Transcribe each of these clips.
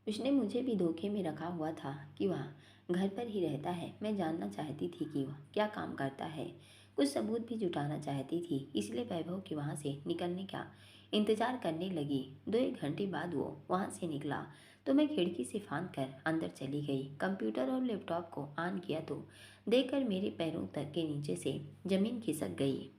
उसने मुझे भी धोखे में रखा हुआ था कि वह घर पर ही रहता है। मैं जानना चाहती थी कि वह क्या काम करता है। कुछ सबूत भी जुटाना चाहती थी, इसलिए वैभव के वहाँ से निकलने का इंतजार करने लगी। 2-1 घंटे बाद वो वहाँ से निकला तो मैं खिड़की से फांद कर अंदर चली गई। कंप्यूटर और लैपटॉप को ऑन किया तो देखकर मेरे पैरों तक के नीचे से जमीन खिसक गई।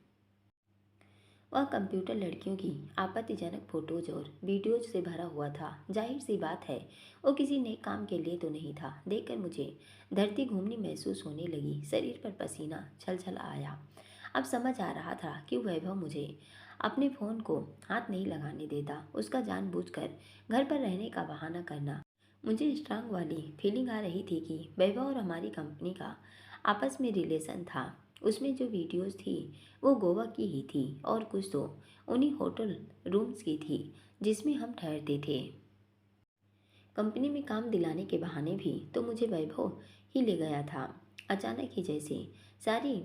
वह कंप्यूटर लड़कियों की आपत्तिजनक फोटोज और वीडियोज से भरा हुआ था। जाहिर सी बात है वो किसी नेक काम के लिए तो नहीं था। देखकर मुझे धरती घूमनी महसूस होने लगी। शरीर पर पसीना छलछल आया। अब समझ आ रहा था कि वैभव मुझे अपने फ़ोन को हाथ नहीं लगाने देता। उसका जानबूझकर घर पर रहने का बहाना करना। मुझे स्ट्रांग वाली फीलिंग आ रही थी कि वैभव और हमारी कंपनी का आपस में रिलेशन था। उसमें जो वीडियोस थी वो गोवा की ही थी और कुछ तो उन्हीं होटल रूम्स की थी जिसमें हम ठहरते थे। कंपनी में काम दिलाने के बहाने भी तो मुझे वैभव ही ले गया था। अचानक ही जैसे सारी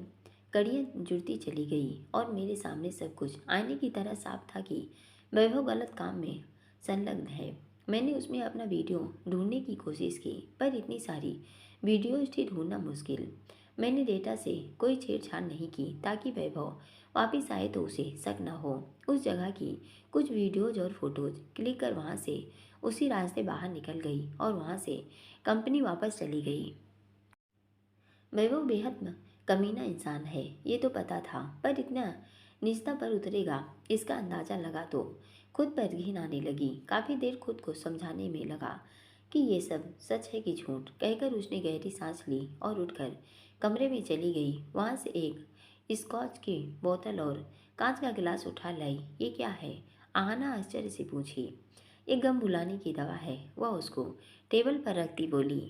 कड़ियाँ जुड़ती चली गई और मेरे सामने सब कुछ आईने की तरह साफ था कि वैभव गलत काम में संलग्न है। मैंने उसमें अपना वीडियो ढूंढने की कोशिश की, पर इतनी सारी वीडियोज थी ढूंढना मुश्किल। मैंने डेटा से कोई छेड़छाड़ नहीं की ताकि वैभव वापिस आए तो उसे शक न हो। उस जगह की कुछ वीडियोज और फोटोज क्लिक कर वहाँ से उसी रास्ते बाहर निकल गई और वहाँ से कंपनी वापस चली गई। वैभव बेहद कमीना इंसान है ये तो पता था, पर इतना निजता पर उतरेगा इसका अंदाज़ा लगा तो खुद पर घिन आने लगी। काफ़ी देर खुद को समझाने में लगा कि ये सब सच है कि झूठ। कहकर उसने गहरी सांस ली और उठकर कमरे में चली गई। वहाँ से एक स्कॉच की बोतल और कांच का गिलास उठा लाई। ये क्या है? आहना आश्चर्य से पूछी। एक गम भुलाने की दवा है, वह उसको टेबल पर रखती बोली।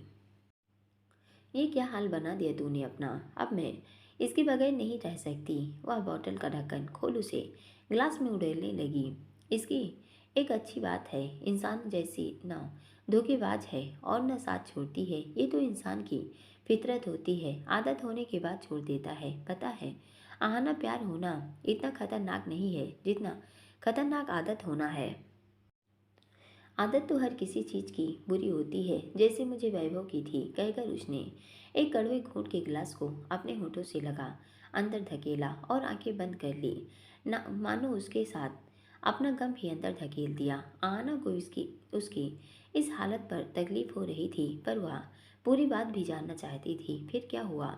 ये क्या हाल बना दिया तूने अपना। अब मैं इसके बगैर नहीं रह सकती। वह बोतल का ढक्कन खोल उसे गिलास में उड़ेलने लगी। इसकी एक अच्छी बात है, इंसान जैसी ना धोखेबाज है और न साथ छोड़ती है। ये तो इंसान की फितरत होती है, आदत होने के बाद छोड़ देता है। पता है आहाना, प्यार होना इतना खतरनाक नहीं है जितना खतरनाक आदत होना है। आदत तो हर किसी चीज़ की बुरी होती है, जैसे मुझे वैभव की थी। कहकर उसने एक कड़वे घूंट के गिलास को अपने होठों से लगा अंदर धकेला और आंखें बंद कर ली, ना मानो उसके साथ अपना गम भी अंदर धकेल दिया। आना को इसकी उसकी इस हालत पर तकलीफ हो रही थी, पर वह पूरी बात भी जानना चाहती थी। फिर क्या हुआ?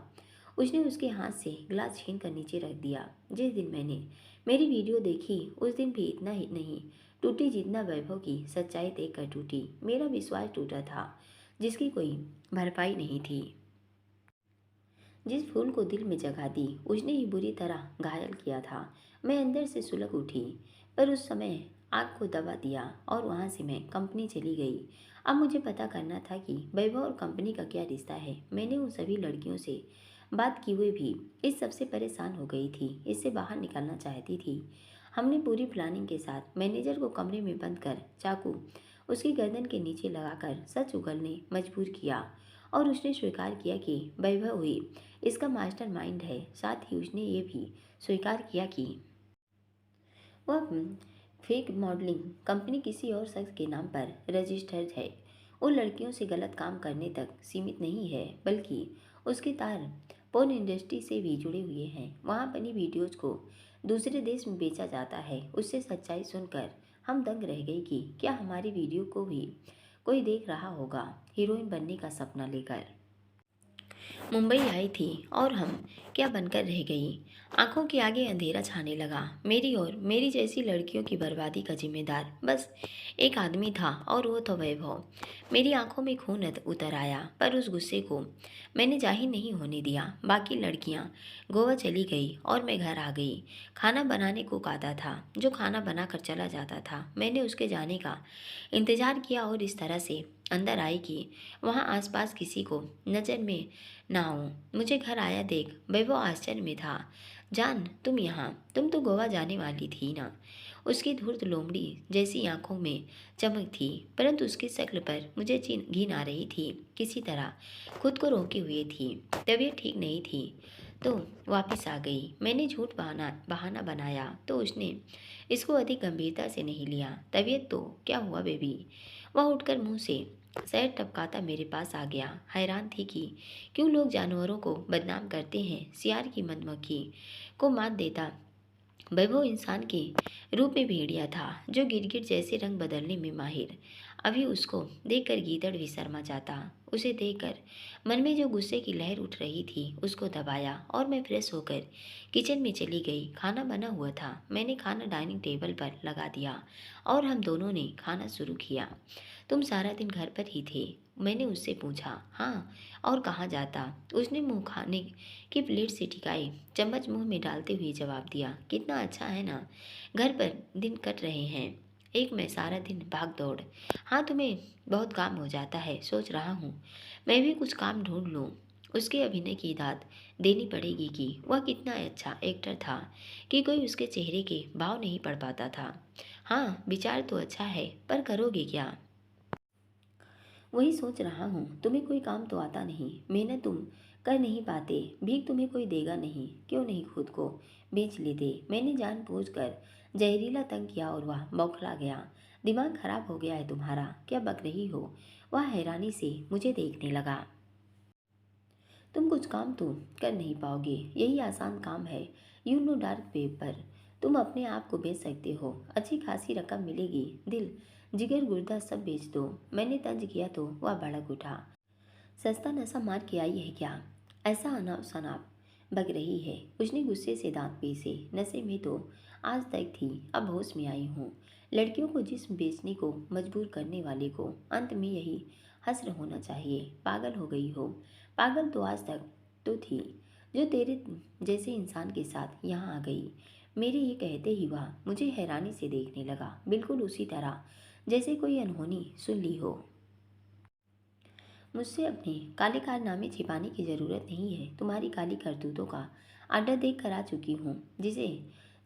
उसने उसके हाथ से गिलास छीन कर नीचे रख दिया। जिस दिन मैंने मेरी वीडियो देखी उस दिन भी इतना ही नहीं टूटी जितना वैभव की सच्चाई देखकर टूटी। मेरा विश्वास टूटा था जिसकी कोई भरपाई नहीं थी। जिस फूल को दिल में जगा दी उसने ही बुरी तरह घायल किया था। मैं अंदर से सुलग उठी, पर उस समय आग को दबा दिया और वहाँ से मैं कंपनी चली गई। अब मुझे पता करना था कि वैभव और कंपनी का क्या रिश्ता है। मैंने उन सभी लड़कियों से बात की हुई भी इस सबसे परेशान हो गई थी, इससे बाहर निकलना चाहती थी। हमने पूरी प्लानिंग के साथ मैनेजर को कमरे में बंद कर चाकू उसकी गर्दन के नीचे लगाकर सच उगलने मजबूर किया और उसने स्वीकार किया कि वैभव हुई इसका मास्टरमाइंड है। साथ ही उसने ये भी स्वीकार किया कि वह फेक मॉडलिंग कंपनी किसी और शख्स के नाम पर रजिस्टर्ड है। वो लड़कियों से गलत काम करने तक सीमित नहीं है, बल्कि उसके तार पोर्न इंडस्ट्री से भी जुड़े हुए हैं। वहाँ बनी वीडियोज को दूसरे देश में बेचा जाता है। उससे सच्चाई सुनकर हम दंग रह गए कि क्या हमारी वीडियो को भी कोई देख रहा होगा। हीरोइन बनने का सपना लेकर मुंबई आई थी और हम क्या बनकर रह गई। आंखों के आगे अंधेरा छाने लगा। मेरी और मेरी जैसी लड़कियों की बर्बादी का जिम्मेदार बस एक आदमी था और वो था वैभव। मेरी आंखों में खून उतर आया, पर उस गुस्से को मैंने जाहिर नहीं होने दिया। बाकी लड़कियां गोवा चली गई और मैं घर आ गई। खाना बनाने को आता था जो खाना बना कर चला जाता था। मैंने उसके जाने का इंतज़ार किया और इस तरह से अंदर आई कि वहाँ आसपास किसी को नज़र में ना आऊं। मुझे घर आया देख वैभव आश्चर्य में था। जान, तुम यहाँ? तुम तो गोवा जाने वाली थी ना? उसकी धूर्त लोमड़ी जैसी आंखों में चमक थी, परंतु उसकी शक्ल पर मुझे घिन आ रही थी। किसी तरह खुद को रोके हुए थी। तबीयत ठीक नहीं थी तो वापस आ गई। मैंने झूठ बहाना बहाना बनाया तो उसने इसको अधिक गंभीरता से नहीं लिया। तबीयत तो क्या हुआ बेबी? वह उठकर मुंह से शहर टपकाता मेरे पास आ गया। हैरान थी कि क्यों लोग जानवरों को बदनाम करते हैं। सियार की मधुमक्खी को मात देता वैभव इंसान के रूप में भेड़िया था, जो गिरगिट जैसे रंग बदलने में माहिर। अभी उसको देखकर गीदड़ भी शर्मा जाता। उसे देखकर मन में जो गुस्से की लहर उठ रही थी उसको दबाया और मैं फ्रेश होकर किचन में चली गई। खाना बना हुआ था। मैंने खाना डाइनिंग टेबल पर लगा दिया और हम दोनों ने खाना शुरू किया। तुम सारा दिन घर पर ही थे? मैंने उससे पूछा। हाँ, और कहाँ जाता? उसने मुंह खाने की प्लेट से टिकाई चम्मच मुंह में डालते हुए जवाब दिया। कितना अच्छा है ना, घर पर दिन कट रहे हैं। एक मैं सारा दिन भाग दौड़। हाँ, तुम्हें बहुत काम हो जाता है। सोच रहा हूँ मैं भी कुछ काम ढूंढ लूँ। उसके अभिनय की दाद देनी पड़ेगी कि वह कितना अच्छा एक्टर था कि कोई उसके चेहरे के भाव नहीं पढ़ पाता था। हाँ, विचार तो अच्छा है, पर करोगे क्या? वही सोच रहा हूँ। तुम्हें कोई काम तो आता नहीं, मेहनत तुम कर नहीं पाते, भीख तुम्हें कोई देगा नहीं, क्यों नहीं खुद को बेच लेते? मैंने जानबूझकर जहरीला तंग किया और वह बौखला गया। दिमाग खराब हो गया है तुम्हारा, क्या बक रही हो? वह हैरानी से मुझे देखने लगा। तुम कुछ काम तो कर नहीं पाओगे, यही आसान काम है। यू नो डार्क वेब पर तुम अपने आप को बेच सकते हो, अच्छी खासी रकम मिलेगी। दिल, जिगर, गुर्दा सब बेच दो। मैंने तंज किया तो वह भड़क उठा। सस्ता नशा मार के आई है क्या? ऐसा अनाप शनाप बक रही है। उसने गुस्से से दांत पीसे। नशे में तो आज तक थी, अब होश में आई हूँ। लड़कियों को जिस्म बेचने को मजबूर करने वाले को अंत में यही हश्र होना चाहिए। पागल हो गई हो? पागल तो आज तक तो थी, जो तेरे जैसे इंसान के साथ यहाँ आ गई। मेरे ये कहते ही वह मुझे हैरानी से देखने लगा, बिल्कुल उसी तरह जैसे कोई अनहोनी सुन ली हो। मुझसे अपने काले कारनामे छिपाने की ज़रूरत नहीं है। तुम्हारी काली करतूतों का अड्डा देख कर आ चुकी हूँ, जिसे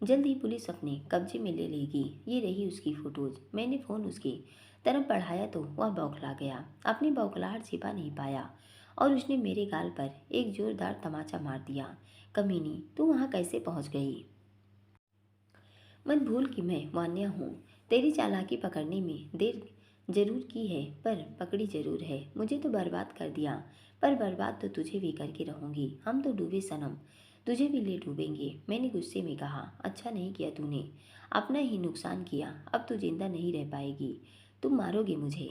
जल्द ही पुलिस अपने कब्जे में ले लेगी। ये रही उसकी फ़ोटोज़। मैंने फ़ोन उसकी तरफ बढ़ाया तो वह बौखला गया। अपनी बौखलाहट छिपा नहीं पाया और उसने मेरे गाल पर एक ज़ोरदार तमाचा मार दिया। कमीनी, तू वहाँ कैसे पहुँच गई? मत भूल कि मैं वान्या हूँ। तेरी चालाकी पकड़ने में देर जरूर की है, पर पकड़ी जरूर है। मुझे तो बर्बाद कर दिया, पर बर्बाद तो तुझे भी करके रहूंगी। हम तो डूबे सनम, तुझे भी ले डूबेंगे। मैंने गुस्से में कहा। अच्छा नहीं किया तूने, अपना ही नुकसान किया। अब तू जिंदा नहीं रह पाएगी, तुम मारोगे मुझे।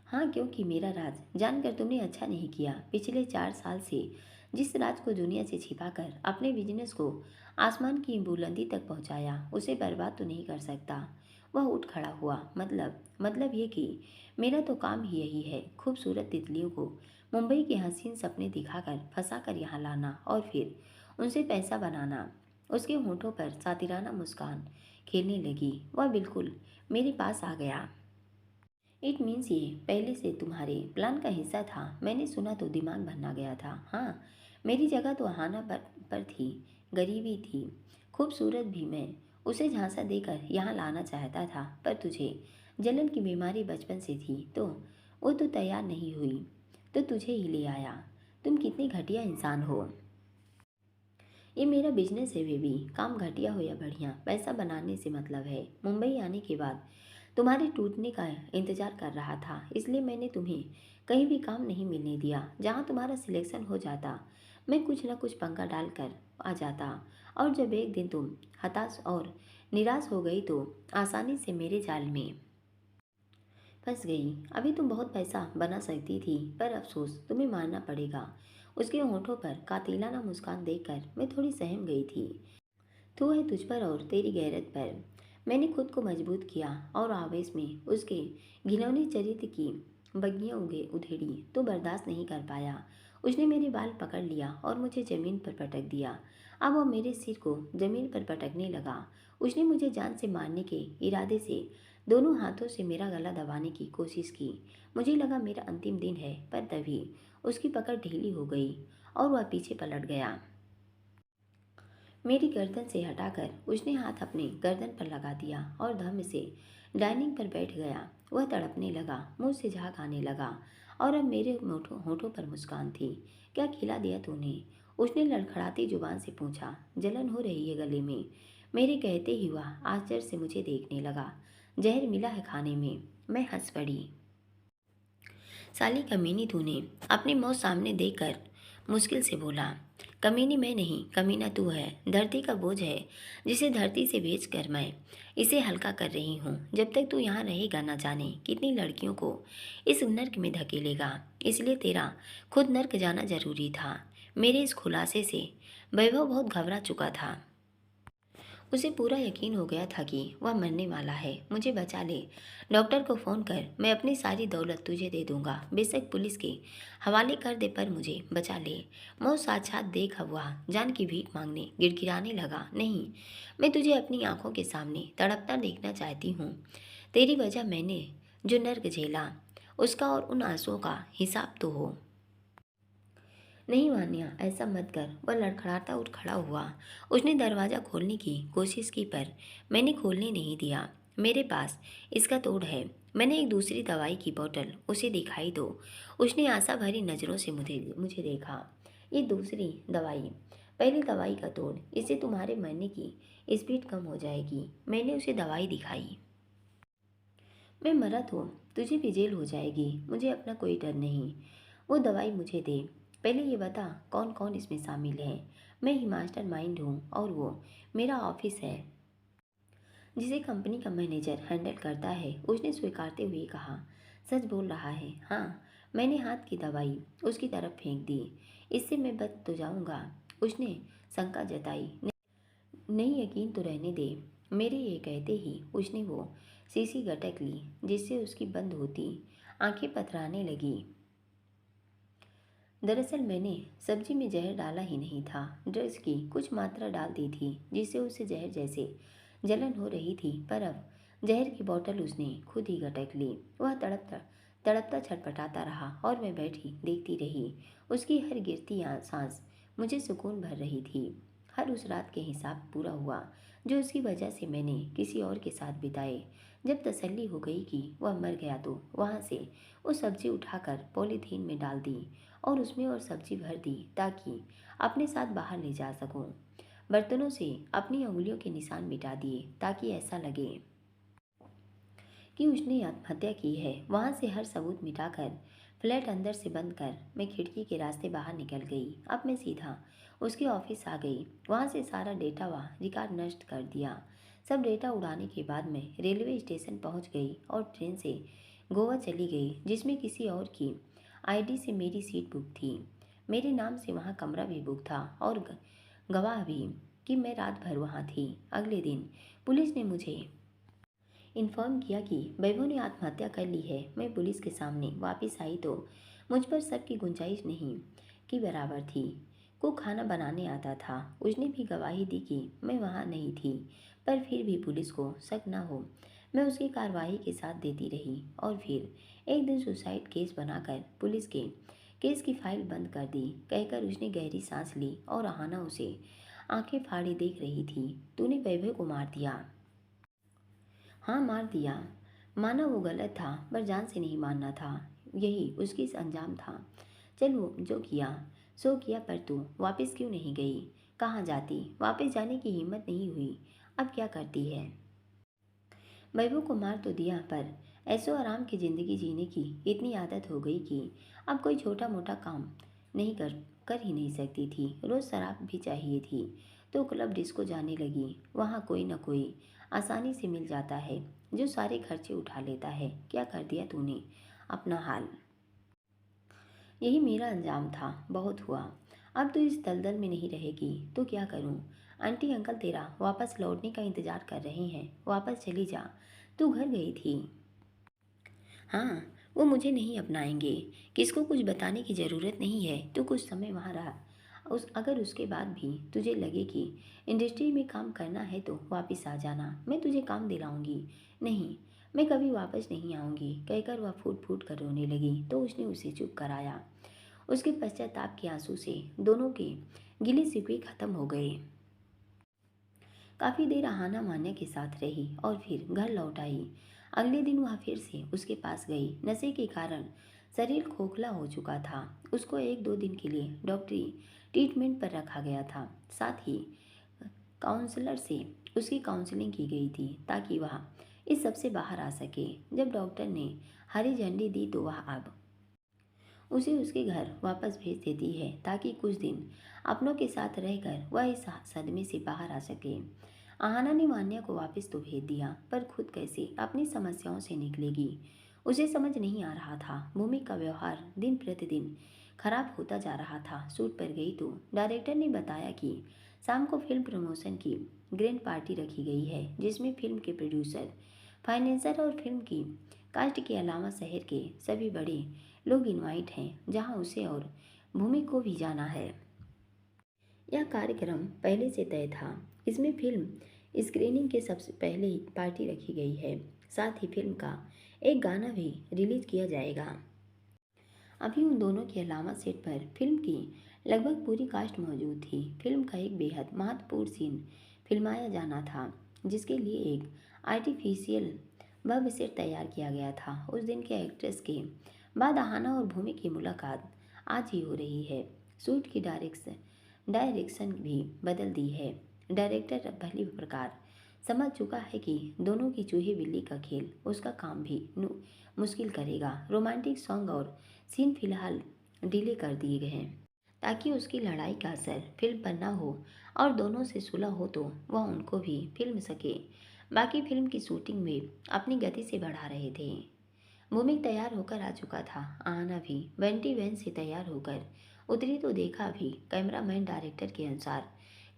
हाँ, क्योंकि मेरा राज जानकर तुमने अच्छा नहीं किया। पिछले 4 साल से जिस राज को दुनिया से छिपाकर अपने बिजनेस को आसमान की बुलंदी तक पहुंचाया, उसे बर्बाद तो नहीं कर सकता। वह उठ खड़ा हुआ। मतलब ये कि मेरा तो काम ही यही है, खूबसूरत तितलियों को मुंबई के हसीन सपने दिखाकर फंसाकर यहाँ लाना और फिर उनसे पैसा बनाना। उसके होंठों पर सातिराना मुस्कान खेलने लगी। वह बिल्कुल मेरे पास आ गया। इट मीन्स ये पहले से तुम्हारे प्लान का हिस्सा था। मैंने सुना तो दिमाग भन्ना गया था। हाँ, मेरी जगह तो हाना पर थी। गरीबी थी, खूबसूरत भी। मैं उसे झांसा देकर यहाँ लाना चाहता था, पर तुझे जलन की बीमारी बचपन से थी, तो वो तो तैयार नहीं हुई, तो तुझे ही ले आया। तुम कितने घटिया इंसान हो। ये मेरा बिजनेस है बेबी, काम घटिया हो या बढ़िया, पैसा बनाने से मतलब है। मुंबई आने के बाद तुम्हारे टूटने का इंतजार कर रहा था, इसलिए मैंने तुम्हें कहीं भी काम नहीं मिलने दिया। जहाँ तुम्हारा सिलेक्शन हो जाता, मैं कुछ न कुछ पंगा डाल कर आ जाता, और जब एक दिन तुम हताश और निराश हो गई तो आसानी से मेरे जाल में फंस गई। अभी तुम बहुत पैसा बना सकती थी, पर अफसोस तुम्हें मानना पड़ेगा। उसके होंठों पर कातिलाना मुस्कान देखकर मैं थोड़ी सहम गई थी। तू है तुझ पर और तेरी गैरत पर। मैंने खुद को मजबूत किया और आवेश में उसके घिनौने चरित्र की बग्गियां उधेड़ी तो बर्दाश्त नहीं कर पाया। उसने मेरे बाल पकड़ लिया और मुझे जमीन पर पटक दिया। अब वह मेरे सिर को जमीन पर पटकने लगा। उसने मुझे जान से मारने के इरादे से दोनों हाथों से मेरा गला दबाने की कोशिश की। मुझे लगा मेरा अंतिम दिन है, पर तभी उसकी पकड़ ढीली हो गई और वह पीछे पलट गया। मेरी गर्दन से हटाकर उसने हाथ अपने गर्दन पर लगा दिया और धम्म से डाइनिंग पर बैठ गया। वह तड़पने लगा, मुंह से झाग आने लगा और अब मेरे होठों पर मुस्कान थी। क्या खिला दिया तूने? उसने लड़खड़ाती जुबान से पूछा। जलन हो रही है गले में। मेरे कहते ही वह आश्चर्य से मुझे देखने लगा। जहर मिला है खाने में। मैं हंस पड़ी। साली कमीनी, तूने अपनी मौत सामने देखकर मुश्किल से बोला। कमीनी मैं नहीं, कमीना तू है। धरती का बोझ है जिसे धरती से बेच कर मैं इसे हल्का कर रही हूँ। जब तक तू यहाँ रहेगा न जाने कितनी लड़कियों को इस नर्क में धकेलेगा। इसलिए तेरा खुद नर्क जाना जरूरी था। मेरे इस खुलासे से वैभव बहुत घबरा चुका था। उसे पूरा यकीन हो गया था कि वह मरने वाला है। मुझे बचा ले, डॉक्टर को फ़ोन कर, मैं अपनी सारी दौलत तुझे दे दूंगा। बेशक पुलिस के हवाले कर दे, पर मुझे बचा ले। मौत साक्षात देख हुआ जान की भीख मांगने गिड़गिड़ाने लगा। नहीं, मैं तुझे अपनी आंखों के सामने तड़पता देखना चाहती हूँ। तेरी वजह मैंने जो नर्क झेला उसका और उन आंसुओं का हिसाब तो हो। नहीं वान्या, ऐसा मत कर। वह लड़खड़ाता उठ खड़ा हुआ। उसने दरवाज़ा खोलने की कोशिश की, पर मैंने खोलने नहीं दिया। मेरे पास इसका तोड़ है। मैंने एक दूसरी दवाई की बोतल उसे दिखाई दो। उसने आशा भरी नज़रों से मुझे मुझे देखा। ये दूसरी दवाई, पहली दवाई का तोड़। इससे तुम्हारे मरने की स्पीड कम हो जाएगी। मैंने उसे दवाई दिखाई। मैं मरा तो तुझे भी जेल हो जाएगी। मुझे अपना कोई डर नहीं। वो दवाई मुझे दे। पहले ये बता कौन कौन इसमें शामिल है। मैं ही मास्टर माइंड हूँ और वो मेरा ऑफिस है जिसे कंपनी का मैनेजर हैंडल करता है। उसने स्वीकारते हुए कहा, सच बोल रहा है। हाँ, मैंने हाथ की दवाई उसकी तरफ फेंक दी। इससे मैं बच तो जाऊँगा। उसने शंका जताई। नहीं, यकीन तो रहने दे। मेरे ये कहते ही उसने वो शीशी गटक ली जिससे उसकी बंद होती आंखें पथराने लगी। दरअसल मैंने सब्जी में जहर डाला ही नहीं था। ड्रग्स की कुछ मात्रा डाल दी थी जिससे उसे जहर जैसे जलन हो रही थी, पर अब जहर की बोतल उसने खुद ही गटक ली। वह तड़पता तड़पता छटपटाता रहा और मैं बैठी देखती रही। उसकी हर गिरती सांस मुझे सुकून भर रही थी। हर उस रात के हिसाब पूरा हुआ जो उसकी वजह से मैंने किसी और के साथ बिताए। जब तसल्ली हो गई कि वह मर गया तो वहाँ से वो सब्जी उठाकर पॉलीथीन में डाल दी और उसमें और सब्जी भर दी ताकि अपने साथ बाहर ले जा सकूं। बर्तनों से अपनी उंगलियों के निशान मिटा दिए ताकि ऐसा लगे कि उसने आत्महत्या की है। वहाँ से हर सबूत मिटाकर फ्लैट अंदर से बंद कर मैं खिड़की के रास्ते बाहर निकल गई। अब मैं सीधा उसके ऑफिस आ गई। वहाँ से सारा डेटा व रिकॉर्ड नष्ट कर दिया। सब डेटा उड़ाने के बाद मैं रेलवे स्टेशन पहुँच गई और ट्रेन से गोवा चली गई जिसमें किसी और की आईडी से मेरी सीट बुक थी। मेरे नाम से वहाँ कमरा भी बुक था और गवाह भी कि मैं रात भर वहाँ थी। अगले दिन पुलिस ने मुझे इन्फॉर्म किया कि वैभव ने आत्महत्या कर ली है। मैं पुलिस के सामने वापस आई तो मुझ पर शक की गुंजाइश नहीं की बराबर थी। को खाना बनाने आता था। उसने भी गवाही दी कि मैं वहाँ नहीं थी, पर फिर भी पुलिस को शक न हो मैं उसकी कार्रवाई के साथ देती रही। और फिर एक दिन सुसाइड केस बनाकर पुलिस के केस की फाइल बंद कर दी कहकर उसने गहरी सांस ली और आहाना उसे आंखें फाड़ी देख रही थी। तूने वैभव को मार दिया? हाँ, मार दिया। माना वो गलत था, पर जान से नहीं मारना था। यही उसकी अंजाम था। चल, वो जो किया सो किया, पर तू वापस क्यों नहीं गई? कहाँ जाती? वापस जाने की हिम्मत नहीं हुई। अब क्या करती है? वैभव को मार तो दिया, पर ऐसो आराम की ज़िंदगी जीने की इतनी आदत हो गई कि अब कोई छोटा मोटा काम नहीं कर ही नहीं सकती थी। रोज़ शराब भी चाहिए थी तो क्लब डिस्को जाने लगी। वहाँ कोई न कोई आसानी से मिल जाता है जो सारे खर्चे उठा लेता है। क्या कर दिया तूने अपना हाल? यही मेरा अंजाम था। बहुत हुआ। अब तो इस दलदल में नहीं रहेगी तो क्या करूं? आंटी अंकल तेरा वापस लौटने का इंतजार कर रहे हैं। वापस चली जा। तू घर गई थी। हाँ, वो मुझे नहीं अपनाएंगे। किसको कुछ बताने की ज़रूरत नहीं है। तू कुछ समय वहाँ रहा। अगर उसके बाद भी तुझे लगे कि इंडस्ट्री में काम करना है तो वापस आ जाना। मैं तुझे काम दिलाऊंगी। नहीं, मैं कभी वापस नहीं आऊँगी कहकर वह फूट फूट कर रोने लगी तो उसने उसे चुप कराया। उसके पश्चाताप के आंसू से दोनों के गिले शिकवे खत्म हो गए। काफ़ी देर आहाना मान्या के साथ रही और फिर घर लौट आई। अगले दिन वह फिर से उसके पास गई। नशे के कारण शरीर खोखला हो चुका था। उसको 1-2 दिन के लिए डॉक्टरी ट्रीटमेंट पर रखा गया था। साथ ही काउंसलर से उसकी काउंसलिंग की गई थी ताकि वह इस सब से बाहर आ सके। जब डॉक्टर ने हरी झंडी दी तो वह अब उसे उसके घर वापस भेज देती है ताकि कुछ दिन अपनों के साथ रहकर वह इस सदमे से बाहर आ सके। आहाना ने मान्या को वापस तो भेज दिया, पर खुद कैसे अपनी समस्याओं से निकलेगी उसे समझ नहीं आ रहा था। भूमि का व्यवहार दिन प्रतिदिन खराब होता जा रहा था। शूट पर गई तो डायरेक्टर ने बताया कि शाम को फिल्म प्रमोशन की ग्रैंड पार्टी रखी गई है, जिसमें फिल्म के प्रोड्यूसर, फाइनेंसर और फिल्म की कास्ट के अलावा शहर के सभी बड़े लोग इनवाइट हैं, जहां उसे और भूमि को भी जाना है। यह कार्यक्रम पहले से तय था। इसमें फिल्म स्क्रीनिंग के सबसे पहले ही पार्टी रखी गई है। साथ ही फिल्म का एक गाना भी रिलीज किया जाएगा। अभी उन दोनों के अलावा सेट पर फिल्म की लगभग पूरी कास्ट मौजूद थी। फिल्म का एक बेहद महत्वपूर्ण सीन फिल्माया जाना था, जिसके लिए एक आर्टिफिशियल भव्य सेट तैयार किया गया था। उस दिन के एक्ट्रेस के बाद आहाना और भूमि की मुलाकात आज ही हो रही है। शूट की डायरेक्शन भी बदल दी है। डायरेक्टर अब भली प्रकार समझ चुका है कि दोनों की चूहे बिल्ली का खेल उसका काम भी मुश्किल करेगा। रोमांटिक सॉन्ग और सीन फिलहाल डिले कर दिए गए हैं ताकि उसकी लड़ाई का असर फिल्म पर न हो और दोनों से सुलह हो तो वह उनको भी फिल्म सके। बाकी फिल्म की शूटिंग में अपनी गति से बढ़ा रहे थे। भूमि तैयार होकर आ चुका था। आना भी वेंटी वैन से तैयार होकर उतरी तो देखा भी कैमरामैन डायरेक्टर के अनुसार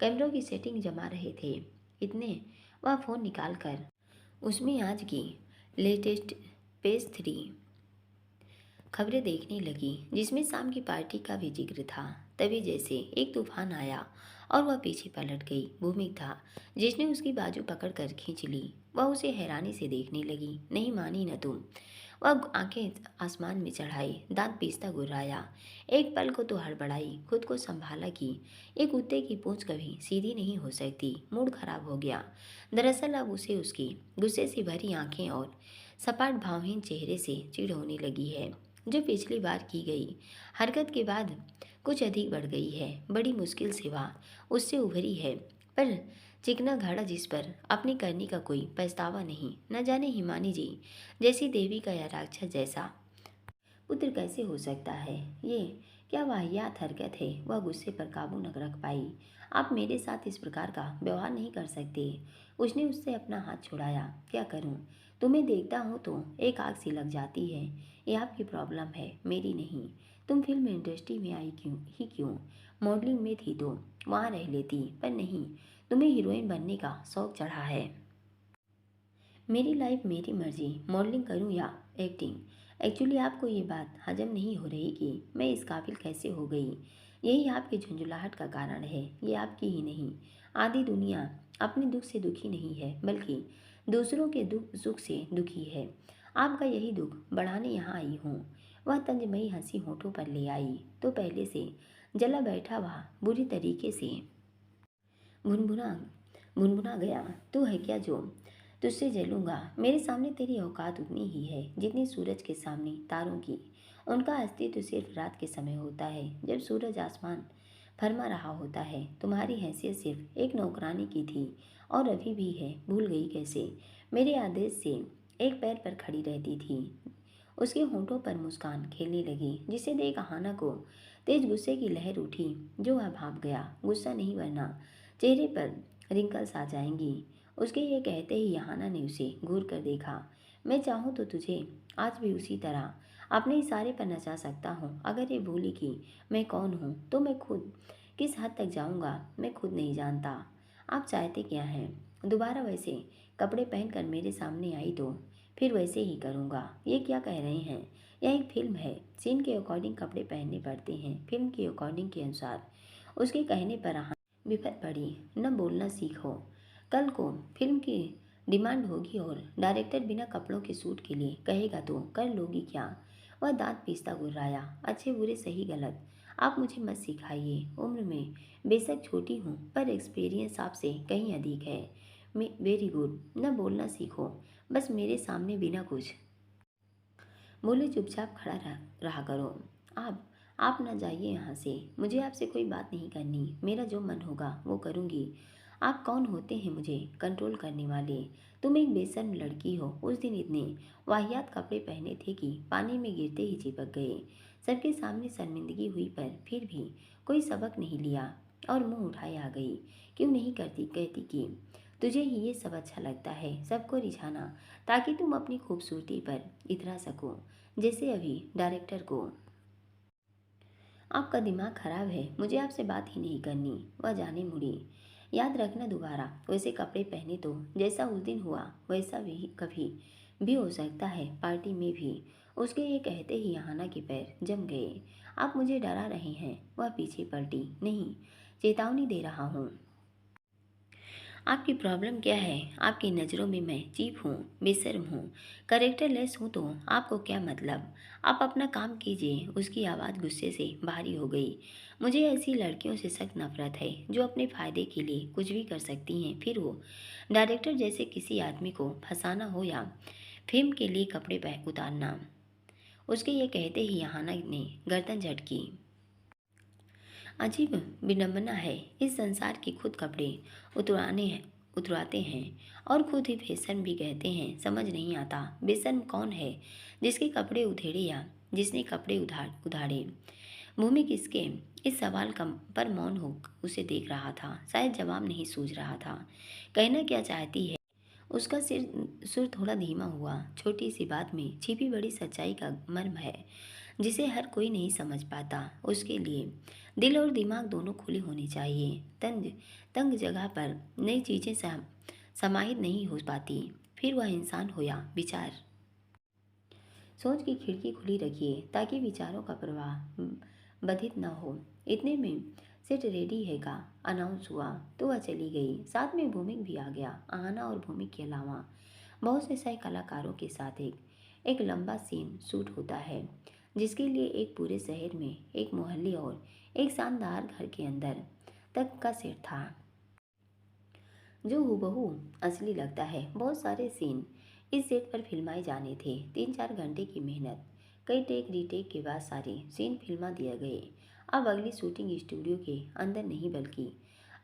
कैमरों की सेटिंग जमा रहे थे। इतने वह फ़ोन निकाल कर उसमें आज की लेटेस्ट पेज 3 खबरें देखने लगी, जिसमें शाम की पार्टी का भी जिक्र था। तभी जैसे एक तूफान आया और वह पीछे पलट गई। भूमि था जिसने उसकी बाजू पकड़कर खींच ली। वह उसे हैरानी से देखने लगी। नहीं मानी न तुम? वह आंखें आसमान में चढ़ाई, दांत पीसता गुर्राया। एक पल को तो हड़बड़ाई, खुद को संभाला कि एक कुत्ते की पूंछ कभी सीधी नहीं हो सकती। मूड खराब हो गया। दरअसल अब उसे उसकी गुस्से से भरी आंखें और सपाट भावहीन चेहरे से चिढ़ होने लगी है, जो पिछली बार की गई हरकत के बाद कुछ अधिक बढ़ गई है। बड़ी मुश्किल से वह उससे उभरी है, पर चिकना घड़ा जिस पर अपनी करनी का कोई पछतावा नहीं। न जाने हिमानी जी जैसी देवी का या राक्षस जैसा पुत्र कैसे हो सकता है? ये क्या वाहियात हरकत है? वह गुस्से पर काबू न रख पाई। आप मेरे साथ इस प्रकार का व्यवहार नहीं कर सकते। उसने उससे अपना हाथ छुड़ाया। क्या करूं? तुम्हें देखता हूं तो एक आग सी लग जाती है। ये आपकी प्रॉब्लम है, मेरी नहीं। तुम फिल्म इंडस्ट्री में आई क्यों? मॉडलिंग में थी तो वहाँ रह लेती, पर नहीं, तुम्हें हीरोइन बनने का शौक चढ़ा है। मेरी लाइफ मेरी मर्जी, मॉडलिंग करूं या एक्टिंग। एक्चुअली आपको ये बात हजम नहीं हो रही कि मैं इस काबिल कैसे हो गई। यही आपकी झुंझुलाहट का कारण है। ये आपकी ही नहीं, आधी दुनिया अपने दुख से दुखी नहीं है, बल्कि दूसरों के दुख सुख से दुखी है। आपका यही दुख बढ़ाने यहाँ आई हूँ। वह तंजमयी हंसी होठों पर ले आई तो पहले से जला बैठा वह बुरी तरीके से भुनभुना भुनभुना गया। तू है क्या जो तुझसे जलूंगा? मेरे सामने तेरी औकात उतनी ही है जितनी सूरज के सामने तारों की। उनका अस्तित्व सिर्फ रात के समय होता है, जब सूरज आसमान फरमा रहा होता है। तुम्हारी हैसियत सिर्फ एक नौकरानी की थी और अभी भी है। भूल गई कैसे? मेरे आदेश से एक पैर पर खड़ी रहती थी। उसके होंठों पर मुस्कान खेलने लगी, जिसे देख आहाना को तेज गुस्से की लहर उठी, जो वह भाप गया। गुस्सा नहीं, वरना चेहरे पर रिंकल्स आ जाएंगी। उसके ये कहते ही आहाना ने उसे घूर कर देखा। मैं चाहूँ तो तुझे आज भी उसी तरह अपने इशारे पर नचा सकता हूँ। अगर ये भूली कि मैं कौन हूँ तो मैं खुद किस हद तक जाऊँगा, मैं खुद नहीं जानता। आप चाहते क्या हैं? दोबारा वैसे कपड़े पहनकर मेरे सामने आई तो फिर वैसे ही करूँगा। ये क्या कह रहे हैं? यह एक फिल्म है, सीन के अकॉर्डिंग कपड़े पहनने पड़ते हैं। फिल्म के अकॉर्डिंग के अनुसार उसके कहने पर विपत पड़ी। न बोलना सीखो। कल को फिल्म की डिमांड होगी और डायरेक्टर बिना कपड़ों के सूट के लिए कहेगा तो कर लोगी क्या? वह दांत पीसता गुर्राया। अच्छे बुरे सही गलत आप मुझे मत सिखाइए। उम्र में बेशक छोटी हूँ, पर एक्सपीरियंस आपसे कहीं अधिक है। Very good. न बोलना सीखो, बस मेरे सामने बिना कुछ बोले चुपचाप खड़ा रहा करो। आप ना जाइए यहाँ से। मुझे आपसे कोई बात नहीं करनी। मेरा जो मन होगा वो करूँगी। आप कौन होते हैं मुझे कंट्रोल करने वाले? तुम एक बेशर्म लड़की हो। उस दिन इतने वाहियात कपड़े पहने थे कि पानी में गिरते ही चिपक गए। सबके सामने शर्मिंदगी हुई पर फिर भी कोई सबक नहीं लिया और मुंह उठाए आ गई। क्यों नहीं करती कहती कि तुझे ही ये सब अच्छा लगता है, सबको रिझाना, ताकि तुम अपनी खूबसूरती पर इतरा सको, जैसे अभी डायरेक्टर को। आपका दिमाग खराब है, मुझे आपसे बात ही नहीं करनी। वह जाने मुड़ी। याद रखना दोबारा वैसे कपड़े पहने तो जैसा उस दिन हुआ वैसा भी कभी भी हो सकता है, पार्टी में भी। उसके ये कहते ही यहाना के पैर जम गए। आप मुझे डरा रहे हैं। वह पीछे पलटी। नहीं, चेतावनी दे रहा हूँ। आपकी प्रॉब्लम क्या है? आपकी नज़रों में मैं चीप हूँ, बेशर्म हूँ, कैरेक्टरलेस हूँ तो आपको क्या मतलब? आप अपना काम कीजिए। उसकी आवाज़ गुस्से से भारी हो गई। मुझे ऐसी लड़कियों से सख्त नफरत है जो अपने फ़ायदे के लिए कुछ भी कर सकती हैं, फिर वो डायरेक्टर जैसे किसी आदमी को फंसाना हो या फिल्म के लिए कपड़े पह उतारना। उसके ये कहते ही यहाना ने गर्दन झटकी। अजीब विडंबना है, इस संसार के खुद कपड़े उतराने हैं उतराते हैं और खुद ही फैशन भी कहते हैं। समझ नहीं आता बेशर्म कौन है, जिसके कपड़े उधेड़े या जिसने कपड़े उधाड़े। भूमि किसके? इस सवाल का पर मौन हो उसे देख रहा था, शायद जवाब नहीं सूझ रहा था। कहना क्या चाहती है? उसका सुर थोड़ा धीमा हुआ। छोटी सी बात में छिपी बड़ी सच्चाई का मर्म है जिसे हर कोई नहीं समझ पाता। उसके लिए दिल और दिमाग दोनों खुले होने चाहिए। तंग तंग जगह पर नई चीज़ें समाहित नहीं हो पाती, फिर वह इंसान हो या विचार। सोच की खिड़की खुली रखिए ताकि विचारों का प्रवाह बाधित न हो। इतने में सेट रेडी है का अनाउंस हुआ तो वह चली गई। साथ में भूमिक भी आ गया। आहाना और भूमिक के अलावा बहुत से सह कलाकारों के साथ एक लंबा सीन शूट होता है, जिसके लिए एक पूरे शहर में एक मोहल्ले और एक शानदार घर के अंदर तक का सेट था, जो हूबहू असली लगता है। बहुत सारे सीन इस सेट पर फिल्माए जाने थे। 3-4 घंटे की मेहनत, कई टेक रीटेक के बाद सारे सीन फिल्मा दिए गए। अब अगली शूटिंग स्टूडियो के अंदर नहीं बल्कि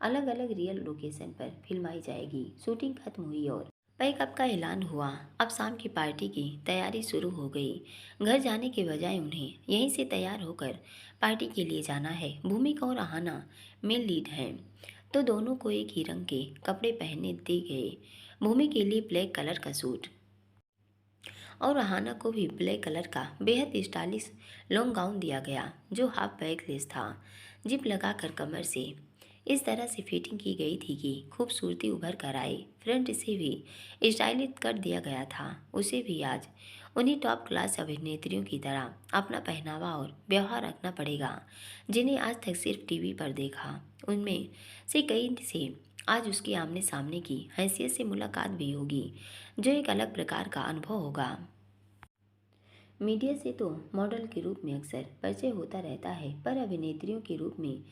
अलग अलग रियल लोकेशन पर फिल्माई जाएगी। शूटिंग खत्म हुई और पैकअप का ऐलान हुआ। अब शाम की पार्टी की तैयारी शुरू हो गई। घर जाने के बजाय उन्हें यहीं से तैयार होकर पार्टी के लिए जाना है। भूमिका और आहाना मेन लीड हैं, तो दोनों को एक ही रंग के कपड़े पहनने दिए गए। भूमि के लिए ब्लैक कलर का सूट और आहाना को भी ब्लैक कलर का बेहद स्टाइलिश लॉन्ग गाउन दिया गया, जो हाफ बैक लेस था, जिप लगाकर कमर से इस तरह से फिटिंग की गई थी कि खूबसूरती उभर कर आए। फ्रंट से भी स्टाइलिश कर दिया गया था। उसे भी आज उन्हीं टॉप क्लास अभिनेत्रियों की तरह अपना पहनावा और व्यवहार रखना पड़ेगा, जिन्हें आज तक सिर्फ टीवी पर देखा। उनमें से कई से आज उसकी आमने सामने की हैसियत से मुलाकात भी होगी, जो एक अलग प्रकार का अनुभव होगा। मीडिया से तो मॉडल के रूप में अक्सर परिचय होता रहता है, पर अभिनेत्रियों के रूप में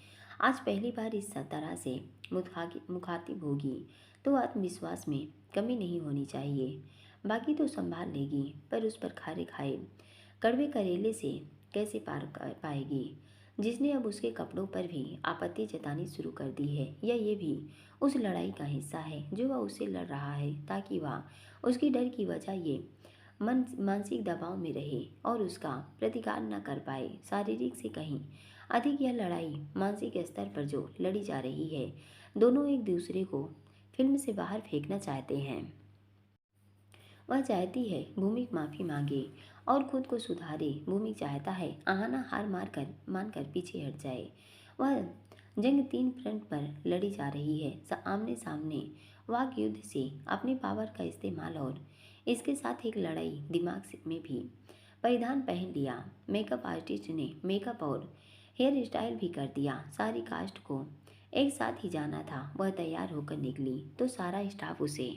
आज पहली बार इस तरह से मुखातिब होगी, तो आत्मविश्वास में कमी नहीं होनी चाहिए। बाकी तो संभाल लेगी, पर उस पर खारे खाए कड़वे करेले से कैसे पार कर पाएगी, जिसने अब उसके कपड़ों पर भी आपत्ति जतानी शुरू कर दी है। या ये भी उस लड़ाई का हिस्सा है जो वह उससे लड़ रहा है, ताकि वह उसकी डर की वजह ये मानसिक दबाव में रहे और उसका प्रतिकार न कर पाए। शारीरिक से कहीं अधिक यह लड़ाई मानसिक स्तर पर जो लड़ी जा रही है, दोनों एक दूसरे को फिल्म से बाहर फेंकना चाहते हैं। वह चाहती है भूमिक माफ़ी मांगे और खुद को सुधारे। भूमिक चाहता है आहाना हार मानकर पीछे हट जाए। वह जंग 3 फ्रंट पर लड़ी जा रही है, आमने सामने वाक युद्ध से अपने पावर का इस्तेमाल, और इसके साथ एक लड़ाई दिमाग में भी। परिधान पहन लिया। मेकअप आर्टिस्ट ने मेकअप और हेयर स्टाइल भी कर दिया। सारी कास्ट को एक साथ ही जाना था। वह तैयार होकर निकली तो सारा स्टाफ उसे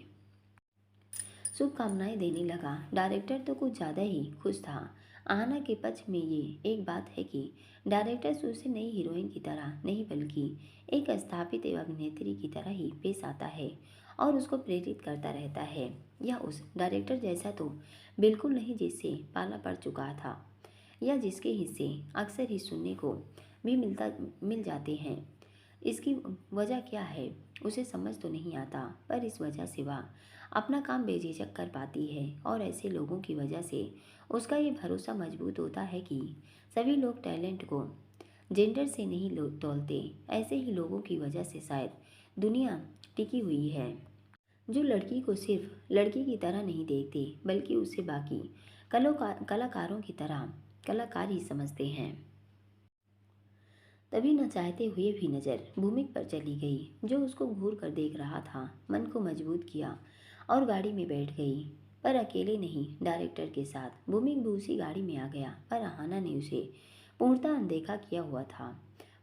शुभकामनाएं देने लगा। डायरेक्टर तो कुछ ज़्यादा ही खुश था। आहाना के पक्ष में ये एक बात है कि डायरेक्टर उसे नई हीरोइन की तरह नहीं बल्कि एक स्थापित अभिनेत्री की तरह ही पेश आता है और उसको प्रेरित करता रहता है। यह उस डायरेक्टर जैसा तो बिल्कुल नहीं जिससे पाला पड़ चुका था या जिसके हिस्से अक्सर ही सुनने को भी मिल जाते हैं। इसकी वजह क्या है उसे समझ तो नहीं आता, पर इस वजह से वह अपना काम बेझिझक कर पाती है और ऐसे लोगों की वजह से उसका ये भरोसा मजबूत होता है कि सभी लोग टैलेंट को जेंडर से नहीं तोलते। ऐसे ही लोगों की वजह से शायद दुनिया टिकी हुई है, जो लड़की को सिर्फ लड़की की तरह नहीं देखते बल्कि उसे बाकी कलाकारों की तरह कलाकार ही समझते हैं। तभी न चाहते हुए भी नज़र भूमिक पर चली गई, जो उसको घूर कर देख रहा था। मन को मजबूत किया और गाड़ी में बैठ गई, पर अकेले नहीं, डायरेक्टर के साथ। भूमिक भी उसी गाड़ी में आ गया, पर अहाना ने उसे पूर्णतः अनदेखा किया हुआ था।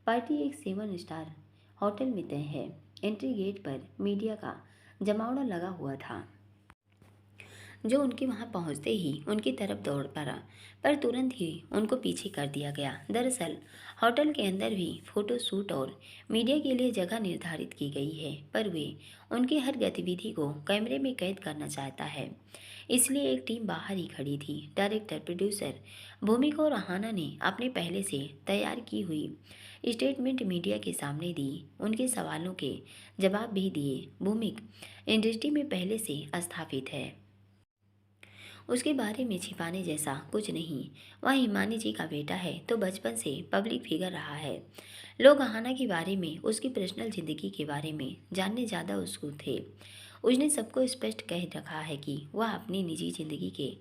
पार्टी एक 7 स्टार होटल में तय है। एंट्री गेट पर मीडिया का जमावड़ा लगा हुआ था, जो उनके वहां पहुंचते ही उनकी तरफ दौड़ पड़ा, पर तुरंत ही उनको पीछे कर दिया गया। दरअसल होटल के अंदर भी फोटो शूट और मीडिया के लिए जगह निर्धारित की गई है, पर वे उनकी हर गतिविधि को कैमरे में कैद करना चाहता है, इसलिए एक टीम बाहर ही खड़ी थी। डायरेक्टर, प्रोड्यूसर भूमिका और अहाना ने अपने पहले से तैयार की हुई स्टेटमेंट मीडिया के सामने दी, उनके सवालों के जवाब भी दिए। भूमिक इंडस्ट्री में पहले से स्थापित है, उसके बारे में छिपाने जैसा कुछ नहीं। वह हिमानी जी का बेटा है तो बचपन से पब्लिक फिगर रहा है। लोग अहाना के बारे में, उसकी पर्सनल जिंदगी के बारे में जानने ज़्यादा उत्सुक थे। उसने सबको स्पष्ट कह रखा है कि वह अपनी निजी जिंदगी के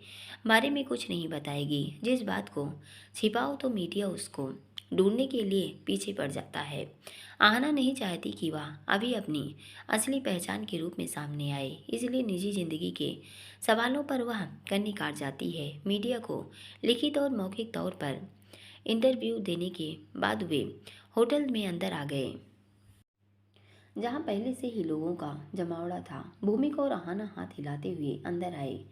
बारे में कुछ नहीं बताएगी। जिस बात को छिपाओ तो मीडिया उसको ढूंढने के लिए पीछे पड़ जाता है। आहना नहीं चाहती कि वह अभी अपनी असली पहचान के रूप में सामने आए, इसलिए निजी जिंदगी के सवालों पर वह कन्नी काट जाती है। मीडिया को लिखित और मौखिक तौर पर इंटरव्यू देने के बाद वे होटल में अंदर आ गए, जहां पहले से ही लोगों का जमावड़ा था। भूमिका और अहाना हाथ हिलाते हुए अंदर आए।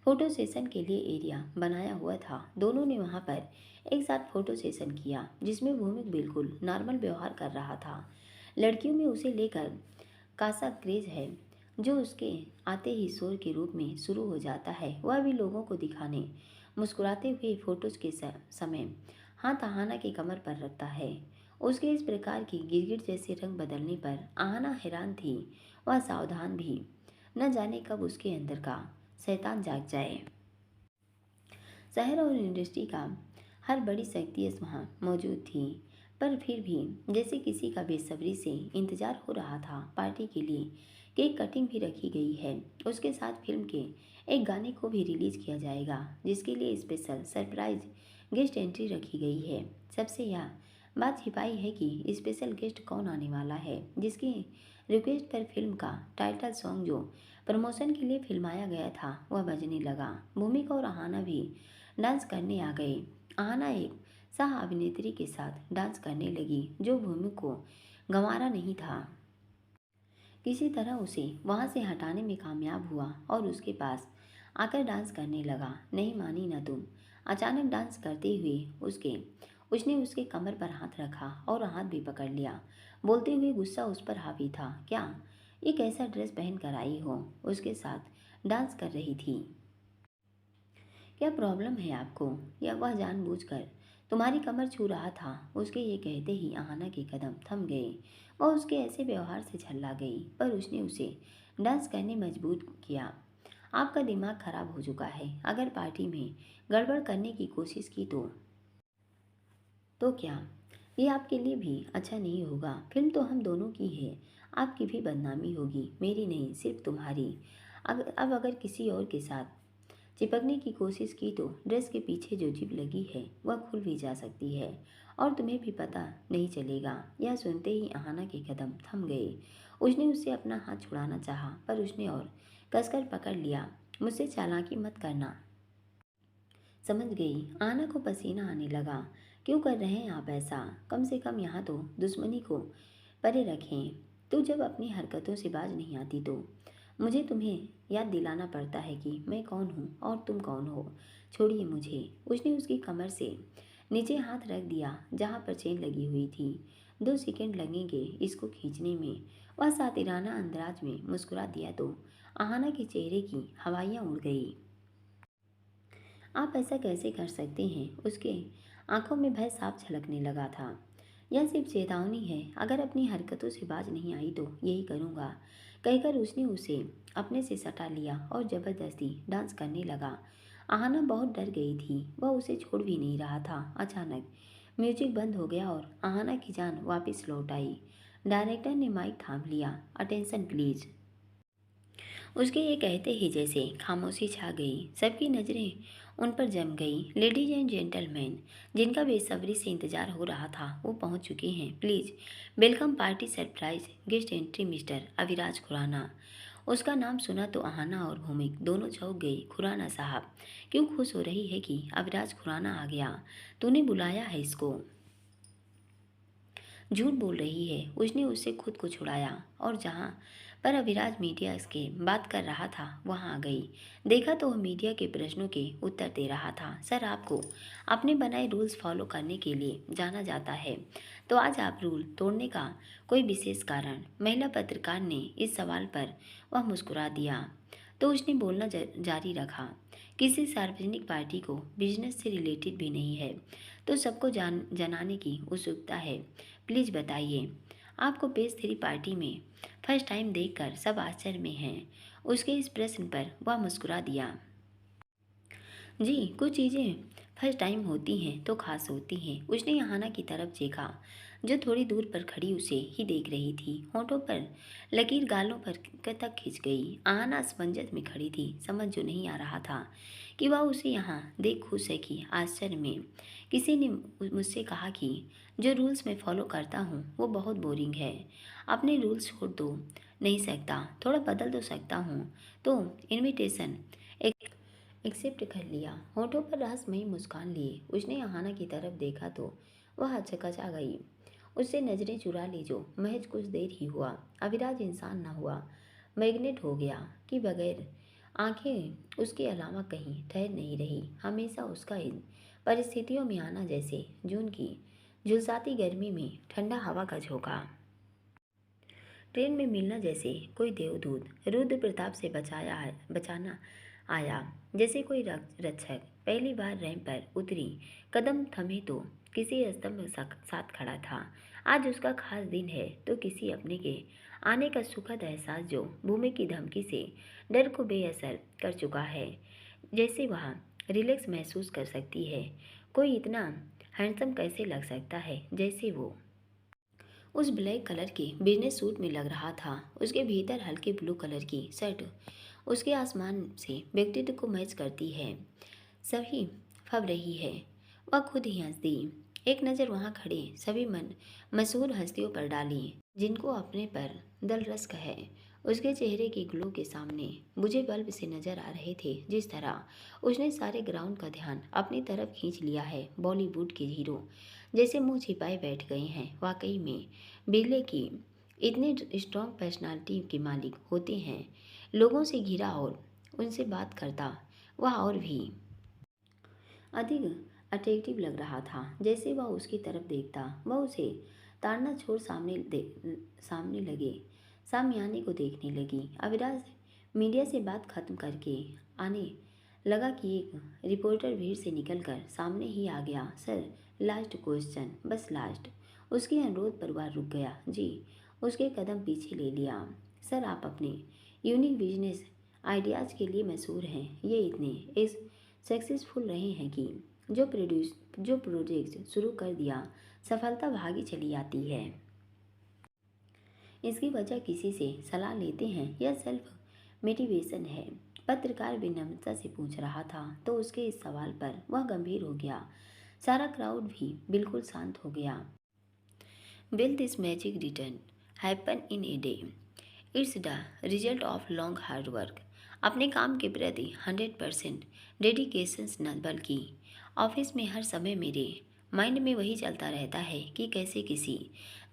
फोटो सेशन के लिए एरिया बनाया हुआ था। दोनों ने वहां पर एक साथ फोटो सेशन किया, जिसमें भूमिक बिल्कुल नॉर्मल व्यवहार कर रहा था। लड़कियों में उसे लेकर कासा क्रेज है, जो उसके आते ही शोर के रूप में शुरू हो जाता है। वह भी लोगों को दिखाने मुस्कुराते हुए फोटोज के समय हाथ अहाना के कमर पर रखता है। उसके इस प्रकार की गिरगिट जैसे रंग बदलने पर आहना हैरान थी। वह सावधान भी, न जाने कब उसके अंदर का शैतान जाग जाए। शहर और इंडस्ट्री का हर बड़ी शख्सियत वहाँ मौजूद थी, पर फिर भी जैसे किसी का बेसब्री से इंतजार हो रहा था। पार्टी के लिए केक कटिंग भी रखी गई है। उसके साथ फिल्म के एक गाने को भी रिलीज किया जाएगा, जिसके लिए स्पेशल सरप्राइज गेस्ट एंट्री रखी गई है। सबसे यह बात छिपाई है कि स्पेशल गेस्ट कौन आने वाला है, जिसकी रिक्वेस्ट पर फिल्म का टाइटल सॉन्ग जो प्रमोशन के लिए फिल्माया गया था वह बजने लगा। भूमिका और अहाना भी डांस करने आ गए। अहाना एक सह अभिनेत्री के साथ डांस करने लगी, जो भूमिका को गंवारा नहीं था। किसी तरह उसे वहां से हटाने में कामयाब हुआ और उसके पास आकर डांस करने लगा। नहीं मानी ना तुम। अचानक डांस करते हुए उसने उसके कमर पर हाथ रखा और हाथ भी पकड़ लिया, बोलते हुए गुस्सा उस पर हावी था। क्या एक ऐसा ड्रेस पहन कर आई हो, उसके साथ डांस कर रही थी? क्या प्रॉब्लम है आपको? या वह जानबूझकर तुम्हारी कमर छू रहा था? उसके ये कहते ही अहाना के कदम थम गए। वह उसके ऐसे व्यवहार से झल्ला गई, पर उसने उसे डांस करने मजबूर किया। आपका दिमाग खराब हो चुका है। अगर पार्टी में गड़बड़ करने की कोशिश की तो क्या ये आपके लिए भी अच्छा नहीं होगा? फिल्म तो हम दोनों की है, आपकी भी बदनामी होगी, मेरी नहीं, सिर्फ तुम्हारी। अब अगर किसी और के साथ चिपकने की कोशिश की तो ड्रेस के पीछे जो जिप लगी है वह खुल भी जा सकती है और तुम्हें भी पता नहीं चलेगा। यह सुनते ही अहाना के कदम थम गए। उसने उससे अपना हाथ छुड़ाना चाहा, पर उसने और कसकर पकड़ लिया। मुझसे चालाकी मत करना। समझ गई। आना को पसीना आने लगा। क्यों कर रहे हैं आप ऐसा? कम से कम यहाँ तो दुश्मनी को परे रखें। तू जब अपनी हरकतों से बाज नहीं आती तो मुझे तुम्हें याद दिलाना पड़ता है कि मैं कौन हूँ और तुम कौन हो। छोड़िए मुझे। उसने उसकी कमर से नीचे हाथ रख दिया, जहाँ पर चेन लगी हुई थी। 2 सेकंड लगेंगे इसको खींचने में। वह सातिराना अंदाज में मुस्कुरा दिया तो आहाना के चेहरे की हवाइयाँ उड़ गई। आप ऐसा कैसे कर सकते हैं? उसके आंखों में भय साफ झलकने लगा था। यह सिर्फ चेतावनी है, अगर अपनी हरकतों से बाज नहीं आई तो यही करूँगा, कहकर उसने उसे अपने से सटा लिया और ज़बरदस्ती डांस करने लगा। आहाना बहुत डर गई थी, वह उसे छोड़ भी नहीं रहा था। अचानक म्यूजिक बंद हो गया और आहाना की जान वापस लौट आई। डायरेक्टर ने माइक थाम लिया। Attention please. उसके ये कहते ही जैसे खामोशी छा गई, सबकी नज़रें उन पर जम गई। लेडीज एंड जेंटलमैन, जिनका बेसब्री से इंतजार हो रहा था, वो पहुंच चुके हैं। Please welcome party surprise guest entry mister Aviraj Khurana. उसका नाम सुना तो आहाना और भूमिक दोनों चौंक गए। खुराना साहब, क्यों खुश हो रही है कि अविराज खुराना आ गया? तूने बुलाया है इसको? झूठ बोल रही है, उसने उससे खुद को छुड़ाया। और जहाँ पर अविराज मीडिया के बात कर रहा था वहाँ आ गई। देखा तो वह मीडिया के प्रश्नों के उत्तर दे रहा था। सर, आपको अपने बनाए रूल्स फॉलो करने के लिए जाना जाता है, तो आज आप रूल तोड़ने का कोई विशेष कारण? महिला पत्रकार ने इस सवाल पर वह मुस्कुरा दिया तो उसने बोलना जारी रखा। किसी सार्वजनिक पार्टी को बिजनेस से रिलेटेड भी नहीं है, तो सबको जनाने की उत्सुकता है। प्लीज़ बताइए, आपको पेज 3 पार्टी में फर्स्ट टाइम देखकर सब आश्चर्य में हैं। उसके इस प्रश्न पर वह मुस्कुरा दिया। जी, कुछ चीज़ें फर्स्ट टाइम होती हैं तो खास होती हैं। उसने आहाना की तरफ देखा, जो थोड़ी दूर पर खड़ी उसे ही देख रही थी। होठों पर लकीर गालों पर तक खिंच गई। आहाना असमंजस में खड़ी थी, समझ जो नहीं आ रहा था कि वह उसे यहाँ देख खुश है कि आश्चर्य में। किसी ने मुझसे कहा कि जो रूल्स मैं फॉलो करता हूँ वो बहुत बोरिंग है। अपने रूल्स छोड़ तो नहीं सकता, थोड़ा बदल तो सकता हूँ। तो इनविटेशन एक्सेप्ट कर लिया। होठों पर रहस्यमयी मुस्कान लिए उसने आहाना की तरफ देखा तो वह हचकचा गई। उससे नजरें चुरा ली जो महज कुछ देर ही हुआ। अविराज इंसान न हुआ, मैग्नेट हो गया कि बगैर आंखें उसके अलावा कहीं ठहर नहीं रही। हमेशा उसका इन परिस्थितियों में आना जैसे जून की झुलसाती गर्मी में ठंडा हवा का झोंका। ट्रेन में मिलना जैसे कोई देवदूत रुद्र प्रताप से बचाना आया। जैसे कोई रक्षक पहली बार रैंप पर उतरी, कदम थमे तो किसी स्तंभ साथ खड़ा था। आज उसका खास दिन है तो किसी अपने के आने का सुखद एहसास जो भूमि की धमकी से डर को बेअसर कर चुका है। जैसे वह रिलैक्स महसूस कर सकती है। कोई इतना हैंडसम कैसे लग सकता है जैसे वो उस ब्लैक कलर के बिजनेस सूट में लग रहा था। उसके भीतर हल्के ब्लू कलर की शर्ट उसके आसमान से व्यक्तित्व को मैच करती है। सभी फब रही है। वह खुद ही हंस दी। एक नज़र वहाँ खड़े सभी मशहूर हस्तियों पर डाली जिनको अपने पर दल रस्क है। उसके चेहरे के ग्लो के सामने मुझे बल्ब से नजर आ रहे थे। जिस तरह उसने सारे ग्राउंड का ध्यान अपनी तरफ खींच लिया है। बॉलीवुड के हीरो जैसे मुंह छिपाए बैठ गए हैं। वाकई में बिरले की इतने स्ट्रॉन्ग पर्सनालिटी के मालिक होते हैं। लोगों से घिरा और उनसे बात करता वह और भी अधिक अट्रैक्टिव लग रहा था। जैसे वह उसकी तरफ देखता, वह उसे ताड़ना छोड़ सामने लगे सामयाने को देखने लगी। अविराज मीडिया से बात खत्म करके आने लगा कि एक रिपोर्टर भीड़ से निकलकर सामने ही आ गया। सर, लास्ट क्वेश्चन, बस लास्ट। उसके अनुरोध पर वह रुक गया। जी। उसके कदम पीछे ले लिया। सर, आप अपने यूनिक बिजनेस आइडियाज़ के लिए मशहूर हैं। ये इतने इस सक्सेसफुल रहे हैं कि जो प्रोजेक्ट शुरू कर दिया सफलता भागी चली आती है। इसकी वजह किसी से सलाह लेते हैं या सेल्फ मोटिवेशन है? पत्रकार विनम्रता से पूछ रहा था तो उसके इस सवाल पर वह गंभीर हो गया। सारा क्राउड भी बिल्कुल शांत हो गया। Will this magic return happen in a day? It's the result of long hard work. अपने काम के प्रति 100% डेडिकेशंस न बल्कि ऑफिस में हर समय मेरे माइंड में वही चलता रहता है कि कैसे किसी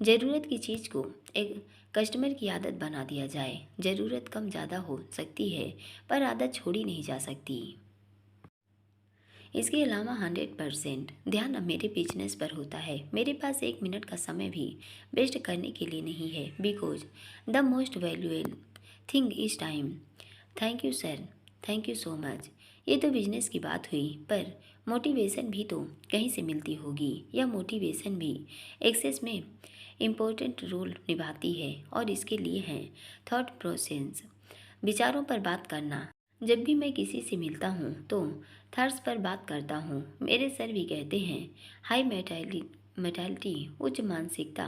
ज़रूरत की चीज़ को एक कस्टमर की आदत बना दिया जाए। ज़रूरत कम ज़्यादा हो सकती है पर आदत छोड़ी नहीं जा सकती। इसके अलावा 100% ध्यान अब मेरे बिजनेस पर होता है। मेरे पास 1 मिनट का समय भी वेस्ट करने के लिए नहीं है। Because the most valuable thing is time. Thank you sir, thank you so much. ये तो बिजनेस की बात हुई, पर मोटिवेशन भी तो कहीं से मिलती होगी। यह मोटिवेशन भी एक्सेस में इम्पोर्टेंट रोल निभाती है और इसके लिए हैं थॉट प्रोसेस, विचारों पर बात करना। जब भी मैं किसी से मिलता हूँ तो थर्स पर बात करता हूँ। मेरे सर भी कहते हैं हाई मेंटालिटी, उच्च मानसिकता,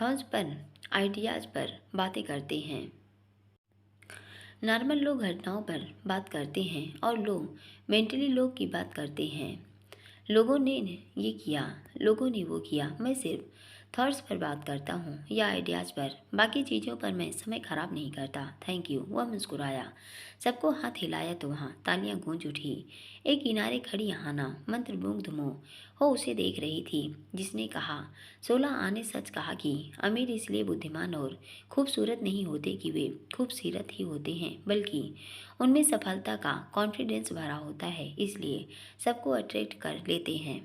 थॉट्स पर, आइडियाज़ पर बातें करते हैं। नॉर्मल लोग घटनाओं पर बात करते हैं और लोग मेंटली लोग की बात करते हैं। लोगों ने ये किया, लोगों ने वो किया। मैं सिर्फ थॉट्स पर बात करता हूँ या आइडियाज़ पर, बाकी चीज़ों पर मैं समय खराब नहीं करता। Thank you. वह मुस्कुराया, सबको हाथ हिलाया तो वहाँ तालियां गूंज उठी। एक किनारे खड़ी आहाना मंत्रमुग्ध मुँह हो उसे देख रही थी। जिसने कहा 16 आने सच कहा कि अमीर इसलिए बुद्धिमान और खूबसूरत नहीं होते कि वे खूबसूरत ही होते हैं, बल्कि उनमें सफलता का कॉन्फिडेंस भरा होता है, इसलिए सबको अट्रैक्ट कर लेते हैं।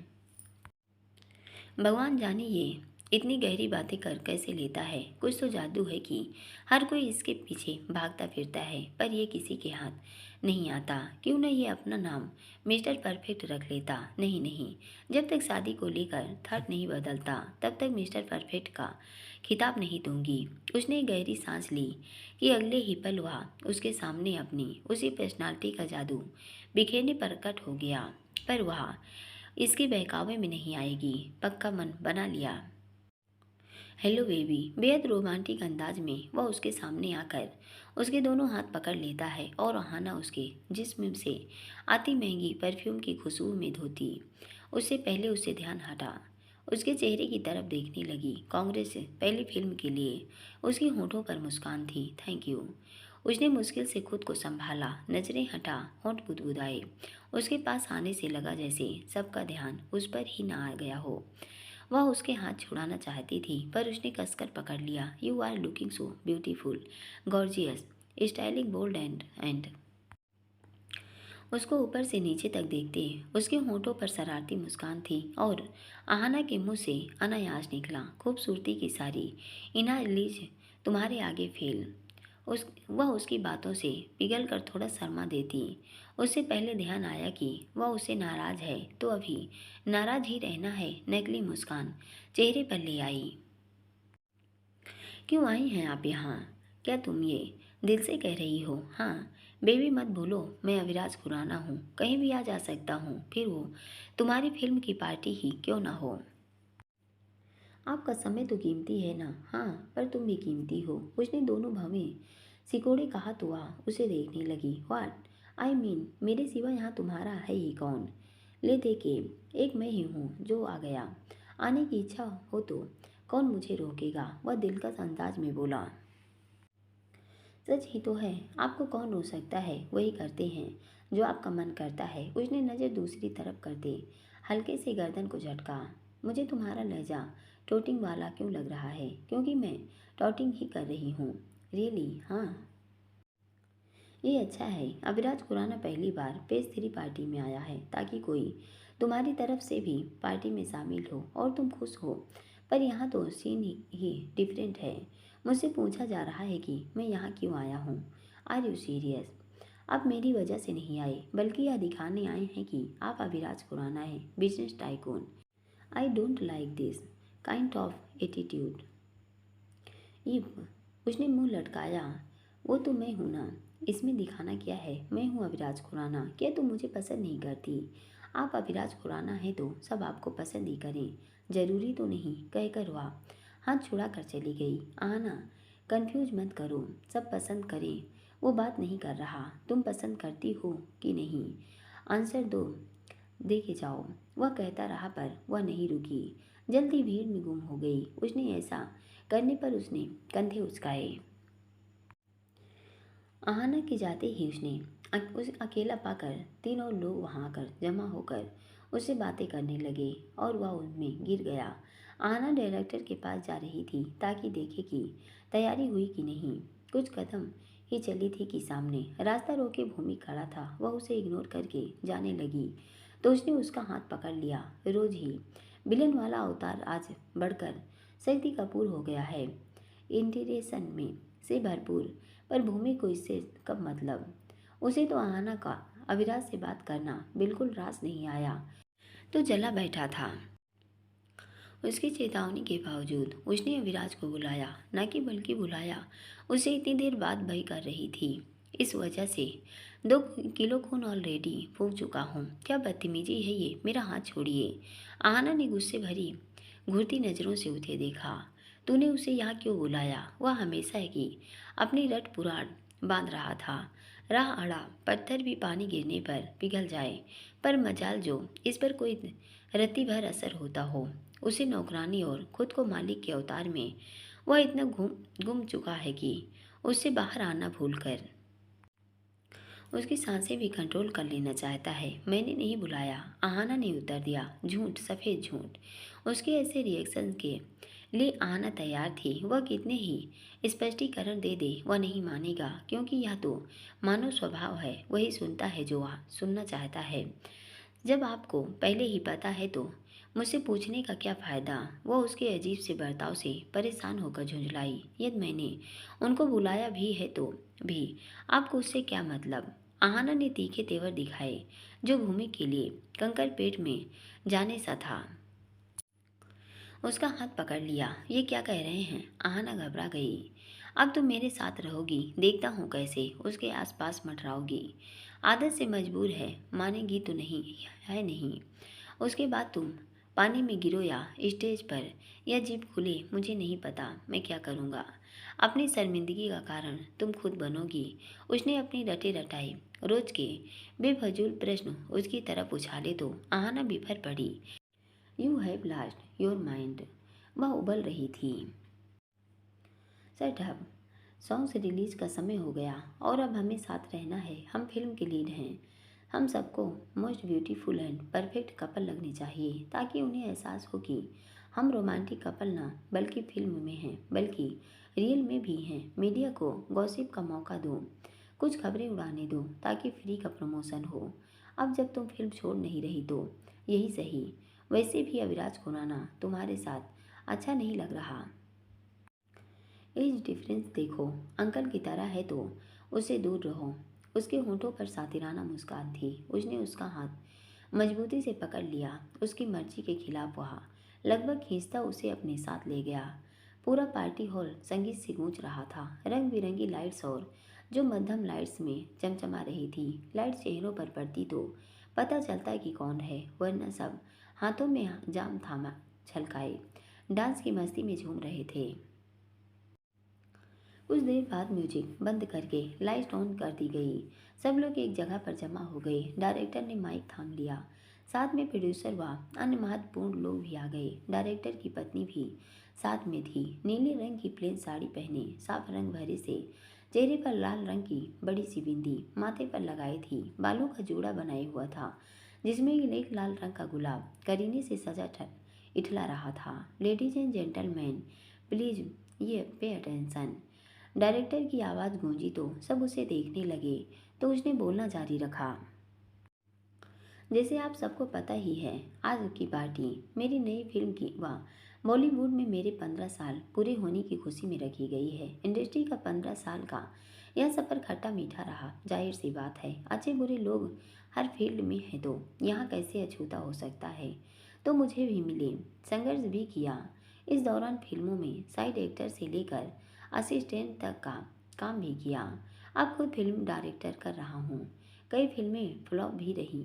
भगवान जाने ये इतनी गहरी बातें कर कैसे लेता है। कुछ तो जादू है कि हर कोई इसके पीछे भागता फिरता है, पर ये किसी के हाथ नहीं आता। क्यों न ये अपना नाम मिस्टर परफेक्ट रख लेता। नहीं नहीं, जब तक शादी को लेकर थॉट नहीं बदलता तब तक मिस्टर परफेक्ट का खिताब नहीं दूंगी। उसने गहरी सांस ली कि अगले ही पल वह उसके सामने अपनी उसी पर्सनालिटी का जादू बिखेरने प्रकट हो गया। पर वह इसके बहकावे में नहीं आएगी, पक्का मन बना लिया। हेलो बेबी, बेहद रोमांटिक अंदाज में वह उसके सामने आकर उसके दोनों हाथ पकड़ लेता है और आहाना उसके जिस्म से आती महंगी परफ्यूम की खुशबू में धोती। उससे पहले उससे ध्यान हटा, उसके चेहरे की तरफ देखने लगी। कांग्रेस पहली फिल्म के लिए उसकी होठों पर मुस्कान थी। Thank you. उसने मुश्किल से खुद को संभाला, नजरें हटा, होंठ बुदबुदाए। उसके पास आने से लगा जैसे सबका ध्यान उस पर ही ना आ गया हो। वह उसके हाथ छुड़ाना चाहती थी पर उसने कसकर पकड़ लिया। You are looking so beautiful, gorgeous, styling, bold and उसको ऊपर से नीचे तक देखते उसके होंठों पर शरारती मुस्कान थी और आहाना के मुंह से अनायास निकला, खूबसूरती की सारी इनालिज तुम्हारे आगे फेल। वह उसकी बातों से पिघल कर थोड़ा शर्मा देती। उससे पहले ध्यान आया कि वह उससे नाराज है तो अभी नाराज ही रहना है। नकली मुस्कान चेहरे पर ले आई। क्यों आई हैं आप यहाँ? क्या तुम ये दिल से कह रही हो? हाँ बेबी, मत भूलो मैं अविराज खुराना हूँ, कहीं भी आ जा सकता हूँ, फिर वो तुम्हारी फिल्म की पार्टी ही क्यों ना हो। आपका समय तो कीमती है ना। हाँ, पर तुम भी कीमती हो। उसने दोनों भवें सिकोड़े कहा तो वह उसे देखने लगी। व्हाट आई मीन, मेरे सिवा यहाँ तुम्हारा है ही कौन? ले देखे, एक मैं ही हूँ जो आ गया। आने की इच्छा हो तो कौन मुझे रोकेगा? वह दिलकश अंदाज में बोला। सच ही तो है, आपको कौन रोक सकता है? वही करते हैं जो आपका मन करता है। उसने नज़र दूसरी तरफ करते हल्के से गर्दन को झटका। मुझे तुम्हारा लहजा टोटिंग वाला क्यों लग रहा है? क्योंकि मैं टोटिंग ही कर रही हूँ। रियली? हाँ, ये अच्छा है। अविराज खुराना पहली बार पेज 3 पार्टी में आया है ताकि कोई तुम्हारी तरफ से भी पार्टी में शामिल हो और तुम खुश हो। पर यहाँ तो सीन ही डिफरेंट है। मुझसे पूछा जा रहा है कि मैं यहाँ क्यों आया हूँ। Are you serious? आप मेरी वजह से नहीं आए, बल्कि यह दिखाने आए हैं कि आप अविराज खुराना हैं, business tycoon. I don't like this kind of attitude. If उसने मुंह लटकाया। वो तो मैं हूं ना, इसमें दिखाना क्या है? मैं हूँ अविराज खुराना। क्या तुम मुझे पसंद नहीं करती? आप अविराज खुराना हैं तो सब आपको पसंद ही करें, जरूरी तो नहीं, कहकर वह हाथ छुड़ा कर चली गई। आना, कंफ्यूज मत करो, सब पसंद करें वो बात नहीं कर रहा, तुम पसंद करती हो कि नहीं, आंसर दो, देखे जाओ। वह कहता रहा पर वह नहीं रुकी, जल्दी भीड़ में गुम हो गई। उसने ऐसा करने पर उसने कंधे उचकाए। आहाना के जाते ही उसने उसे अकेला पाकर तीन और लोग वहां आकर जमा होकर उससे बातें करने लगे और वह उनमें गिर गया। आहाना डायरेक्टर के पास जा रही थी ताकि देखे कि तैयारी हुई कि नहीं। कुछ कदम ही चली थी कि सामने रास्ता रोके भूमि खड़ा था। वह उसे इग्नोर करके जाने लगी तो उसने उसका हाथ पकड़ लिया। रोज ही विलन वाला अवतार आज बढ़कर शक्ति कपूर हो गया है, इंटीरेशन में से भरपूर। पर भूमि को इससे कब मतलब? उसे तो आहाना का अविराज से बात करना बिल्कुल रास नहीं आया, तो जला बैठा था। उसकी चेतावनी के बावजूद उसने अविराज को बुलाया, न कि बल्कि बुलाया उसे इतनी देर बाद भय कर रही थी। इस वजह से 2 किलो खून ऑलरेडी फूक चुका हूँ। क्या बदतमीजी है ये, मेरा हाथ छोड़िए। आहना ने गुस्से भरी घूरती नज़रों से उसे देखा। तूने उसे यहाँ क्यों बुलाया? वह हमेशा की अपनी रट पुराण बांध रहा था। राह अड़ा पत्थर भी पानी गिरने पर पिघल जाए, पर मजाल जो इस पर कोई रत्ती भर असर होता हो। उसे नौकरानी और खुद को मालिक के अवतार में वह इतना गुम चुका है कि उससे बाहर आना भूलकर उसकी सांसें भी कंट्रोल कर लेना चाहता है। मैंने नहीं बुलाया, आहाना ने उत्तर दिया। झूठ, सफ़ेद झूठ। उसके ऐसे रिएक्शन के लिए आहाना तैयार थी। वह कितने ही स्पष्टीकरण दे दे, वह नहीं मानेगा, क्योंकि यह तो मानव स्वभाव है। वही सुनता है जो वह सुनना चाहता है। जब आपको पहले ही पता है तो मुझसे पूछने का क्या फ़ायदा? वह उसके अजीब से बर्ताव से परेशान होकर झुंझलाई। यदि मैंने उनको बुलाया भी है तो भी आपको उससे क्या मतलब? आहाना ने तीखे तेवर दिखाए, जो भूमि के लिए कंकर पेट में जाने सा था। उसका हाथ पकड़ लिया। ये क्या कह रहे हैं? आहाना घबरा गई। अब तुम मेरे साथ रहोगी, देखता हूँ कैसे उसके आसपास मंडराओगी। आदत से मजबूर है, मानेगी तो नहीं है नहीं। उसके बाद तुम पानी में गिरो या स्टेज पर या जीप खुले, मुझे नहीं पता मैं क्या करूँगा। अपनी शर्मिंदगी का कारण तुम खुद बनोगी। उसने अपनी रटे रटाई रोज के बेफजूल प्रश्न उसकी तरफ उछाले तो आहाना बिफर पड़ी। You have lost your mind, वह उबल रही थी। सेट अप, सॉन्ग्स रिलीज का समय हो गया और अब हमें साथ रहना है। हम फिल्म के लीड हैं। हम सबको most beautiful and perfect couple लगने चाहिए, ताकि उन्हें एहसास हो कि हम रोमांटिक कपल ना बल्कि फिल्म में हैं, बल्कि रियल में भी हैं। मीडिया को गॉसिप का मौका दो, कुछ खबरें उड़ाने दो, ताकि फ्री का प्रमोशन हो। अब जब तुम फिल्म छोड़ नहीं रही तो यही सही। वैसे भी अविराज खुराना तुम्हारे साथ अच्छा नहीं लग रहा। एज डिफरेंस देखो, अंकल की तरह है तो उससे दूर रहो। उसके होंठों पर सातिराना मुस्कान थी। उसने उसका हाथ मजबूती से पकड़ लिया। उसकी मर्जी के खिलाफ वह लगभग खींचता उसे अपने साथ ले गया। पूरा पार्टी हॉल संगीत से गूंज रहा था। रंग बिरंगी लाइट्स और जो मध्यम लाइट्स में चमचमा रही थी। लाइट चेहरों पर पड़ती तो पता चलता कि कौन है, वरना सब हाथों में जाम थामा छलकाए डांस की मस्ती में झूम रहे थे। कुछ देर बाद म्यूजिक बंद करके लाइट ऑन कर दी गई। सब लोग एक जगह पर जमा हो गए। डायरेक्टर ने माइक थाम लिया। साथ में प्रोड्यूसर व अन्य महत्वपूर्ण लोग भी आ गए। डायरेक्टर की पत्नी भी साथ में थी। नीले रंग की प्लेन साड़ी पहने, साफ रंग भरे से चेहरे पर लाल रंग की बड़ी सी बिंदी माथे पर लगाई थी। बालों का जोड़ा बनाए हुआ था, जिसमें एक लाल रंग का गुलाब करीने से सजा इठला रहा था। लेडीज एंड जेंटलमैन, प्लीज ये पे अटेंशन। डायरेक्टर की आवाज़ गूंजी तो सब उसे देखने लगे। तो उसने बोलना जारी रखा। जैसे आप सबको पता ही है, आज की पार्टी मेरी नई फिल्म की व बॉलीवुड में मेरे 15 साल पूरे होने की खुशी में रखी गई है। इंडस्ट्री का 15 साल का यह सफ़र खट्टा मीठा रहा। जाहिर सी बात है, अच्छे बुरे लोग हर फील्ड में हैं, तो यहाँ कैसे अछूता हो सकता है। तो मुझे भी मिले, संघर्ष भी किया। इस दौरान फिल्मों में साइड एक्टर से लेकर असिस्टेंट तक का काम भी किया। अब खुद फिल्म डायरेक्टर कर रहा हूँ। कई फिल्में फ्लॉप भी रही,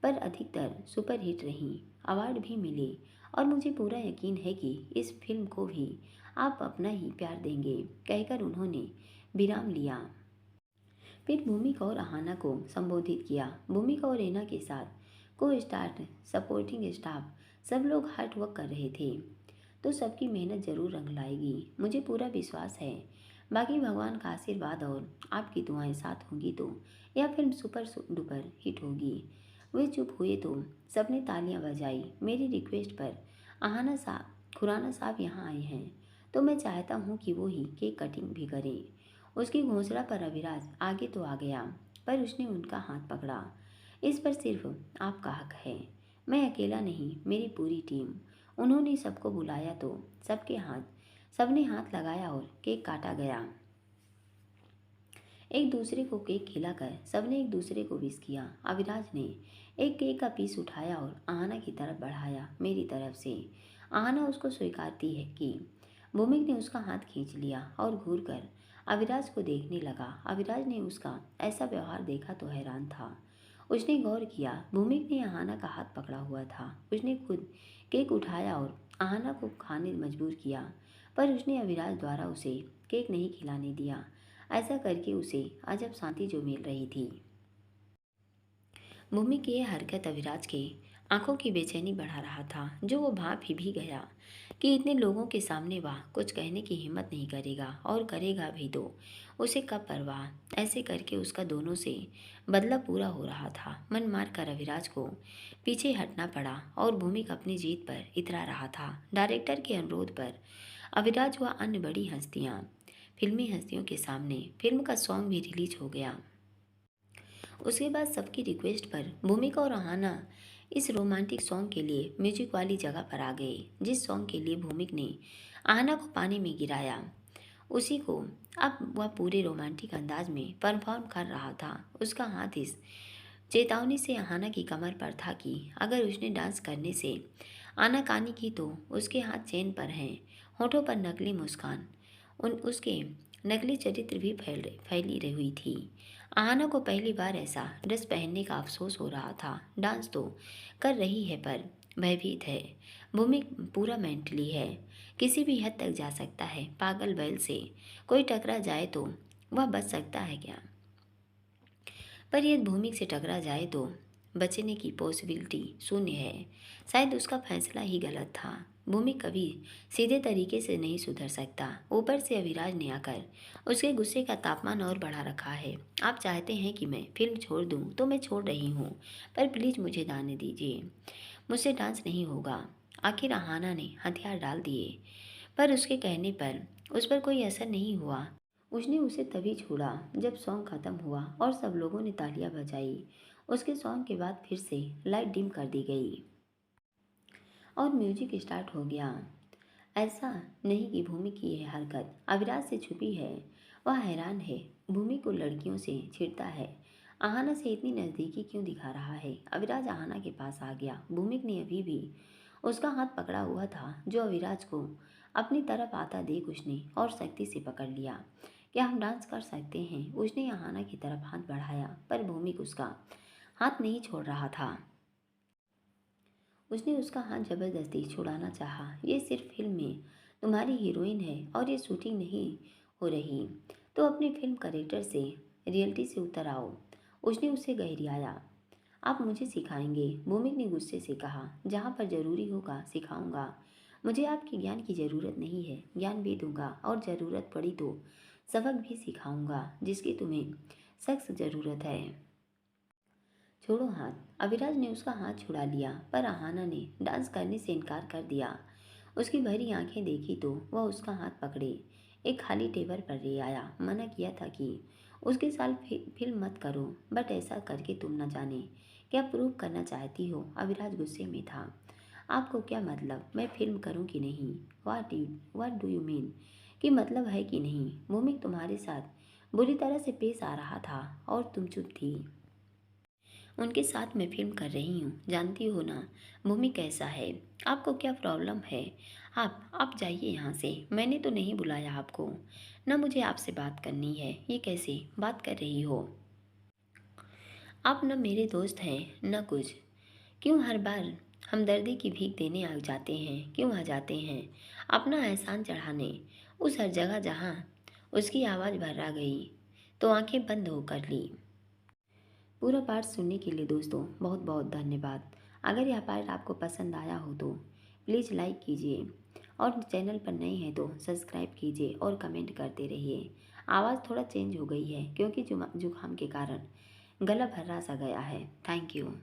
पर अधिकतर सुपरहिट रहीं, अवार्ड भी मिले, और मुझे पूरा यकीन है कि इस फिल्म को भी आप अपना ही प्यार देंगे, कहकर उन्होंने विराम लिया। फिर भूमिका और आहाना को संबोधित किया। भूमिका और रेना के साथ को स्टार, सपोर्टिंग स्टाफ, सब लोग हार्ड वर्क कर रहे थे, तो सबकी मेहनत जरूर रंग लाएगी, मुझे पूरा विश्वास है। बाकी भगवान का आशीर्वाद और आपकी दुआएं साथ होंगी तो यह फिल्म सुपर डुपर हिट होगी। वे चुप हुए तो सबने तालियां बजाई। मेरी रिक्वेस्ट पर आहाना साहब खुराना साहब यहाँ आए हैं, तो मैं चाहता हूँ कि वो ही केक कटिंग भी करें। उसकी घोषणा पर अविराज आगे तो आ गया, पर उसने उनका हाथ पकड़ा। इस पर सिर्फ आपका हक है, मैं अकेला नहीं, मेरी पूरी टीम। उन्होंने सबको बुलाया तो सबने हाथ लगाया और केक काटा गया। एक दूसरे को केक खिलाकर सबने एक दूसरे को विश किया। अविराज ने एक केक का पीस उठाया और आहना की तरफ बढ़ाया। मेरी तरफ से। आहना उसको स्वीकारती है कि भूमिक ने उसका हाथ खींच लिया और घूरकर अविराज को देखने लगा। अविराज ने उसका ऐसा व्यवहार देखा तो हैरान था। उसने गौर किया भूमिक ने आहना का हाथ पकड़ा हुआ था। उसने खुद केक उठाया और आहना को खाने मजबूर किया, पर उसने अविराज द्वारा उसे केक नहीं खिलाने दिया। ऐसा करके उसे अजब शांति जो मिल रही थी। भूमि की यह हरकत अविराज के आंखों की बेचैनी बढ़ा रहा था, जो वो भाप ही भी गया कि इतने लोगों के सामने वह कुछ कहने की हिम्मत नहीं करेगा, और करेगा भी तो उसे कब परवाह। ऐसे करके उसका दोनों से बदला पूरा हो रहा था। मन मार कर अविराज को पीछे हटना पड़ा और भूमिक अपनी जीत पर इतरा रहा था। डायरेक्टर के अनुरोध पर अविराज व अन्य बड़ी हस्तियाँ फिल्मी हस्तियों के सामने फिल्म का सॉन्ग भी रिलीज हो गया। उसके बाद सबकी रिक्वेस्ट पर भूमिका और आहना इस रोमांटिक सॉन्ग के लिए म्यूजिक वाली जगह पर आ गए। जिस सॉन्ग के लिए भूमिक ने आहना को पानी में गिराया, उसी को अब वह पूरे रोमांटिक अंदाज में परफॉर्म कर रहा था। उसका हाथ इस चेतावनी से आहना की कमर पर था कि अगर उसने डांस करने से आनाकानी की तो उसके हाथ चेन पर हैं, होठों पर नकली मुस्कान, उसके नकली चरित्र भी फैली रही हुई थी। आहना को पहली बार ऐसा ड्रेस पहनने का अफसोस हो रहा था। डांस तो कर रही है पर भयभीत है। भूमि पूरा मेंटली है, किसी भी हद तक जा सकता है। पागल बैल से कोई टकरा जाए तो वह बच सकता है क्या? पर यदि भूमि से टकरा जाए तो बचने की पॉसिबिलिटी शून्य है। शायद उसका फैसला ही गलत था। भूमि कभी सीधे तरीके से नहीं सुधर सकता। ऊपर से अविराज ने आकर उसके गुस्से का तापमान और बढ़ा रखा है। आप चाहते हैं कि मैं फिल्म छोड़ दूं तो मैं छोड़ रही हूं, पर प्लीज़ मुझे जाने दीजिए। मुझसे डांस नहीं होगा। आखिर आहना ने हथियार डाल दिए, पर उसके कहने पर उस पर कोई असर नहीं हुआ। उसने उसे तभी छोड़ा जब सॉन्ग खत्म हुआ और सब लोगों ने तालियां बजाई। उसके सॉन्ग के बाद फिर से लाइट डिम कर दी गई और म्यूजिक स्टार्ट हो गया। ऐसा नहीं कि भूमि की यह हरकत अविराज से छुपी है। वह हैरान है, भूमि को लड़कियों से छिड़ता है। आहना से इतनी नज़दीकी क्यों दिखा रहा है? अविराज आहना के पास आ गया। भूमिक ने अभी भी उसका हाथ पकड़ा हुआ था, जो अविराज को अपनी तरफ आता देख उसने और सख्ती से पकड़ लिया। क्या हम डांस कर सकते हैं? उसने आहना की तरफ हाथ बढ़ाया, पर भूमिक उसका हाथ नहीं छोड़ रहा था। उसने उसका हाथ जबरदस्ती छुड़ाना चाहा। ये सिर्फ फिल्म में तुम्हारी हीरोइन है और ये शूटिंग नहीं हो रही, तो अपने फिल्म करेक्टर से रियलिटी से उतर आओ। उसने उसे गहराया। आप मुझे सिखाएंगे? भूमिक ने गुस्से से कहा। जहाँ पर जरूरी होगा सिखाऊंगा। मुझे आपके ज्ञान की ज़रूरत नहीं है। ज्ञान भी दूंगा और ज़रूरत पड़ी तो सबक भी सिखाऊंगा, जिसकी तुम्हें सख्त ज़रूरत है। छोड़ो हाथ। अविराज ने उसका हाथ छुड़ा लिया, पर आहना ने डांस करने से इनकार कर दिया। उसकी भरी आंखें देखी तो वह उसका हाथ पकड़े एक खाली टेबल पर ले आया। मना किया था कि उसके साथ फिल्म मत करो, बट ऐसा करके तुम न जाने क्या प्रूव करना चाहती हो। अविराज गुस्से में था। आपको क्या मतलब मैं फिल्म करूं कि नहीं? व्हाट डू यू मीन कि मतलब है कि नहीं? भूमिक तुम्हारे साथ बुरी तरह से पेश आ रहा था और तुम चुप थी। उनके साथ मैं फिल्म कर रही हूँ, जानती हो ना भूमि कैसा है। आपको क्या प्रॉब्लम है? आप जाइए यहाँ से। मैंने तो नहीं बुलाया आपको, ना मुझे आपसे बात करनी है। ये कैसे बात कर रही हो? आप न मेरे दोस्त हैं न कुछ। क्यों हर बार हमदर्दी की भीख देने आ जाते हैं? क्यों आ जाते हैं अपना एहसान चढ़ाने उस हर जगह जहाँ उसकी आवाज़ भर्रा गई तो आंखें बंद होकर ली। पूरा पाठ सुनने के लिए दोस्तों बहुत बहुत धन्यवाद। अगर यह पाठ आपको पसंद आया हो तो प्लीज़ लाइक कीजिए, और चैनल पर नए हैं तो सब्सक्राइब कीजिए और कमेंट करते रहिए। आवाज़ थोड़ा चेंज हो गई है क्योंकि जुकाम के कारण गला भर्रा सा गया है। Thank you.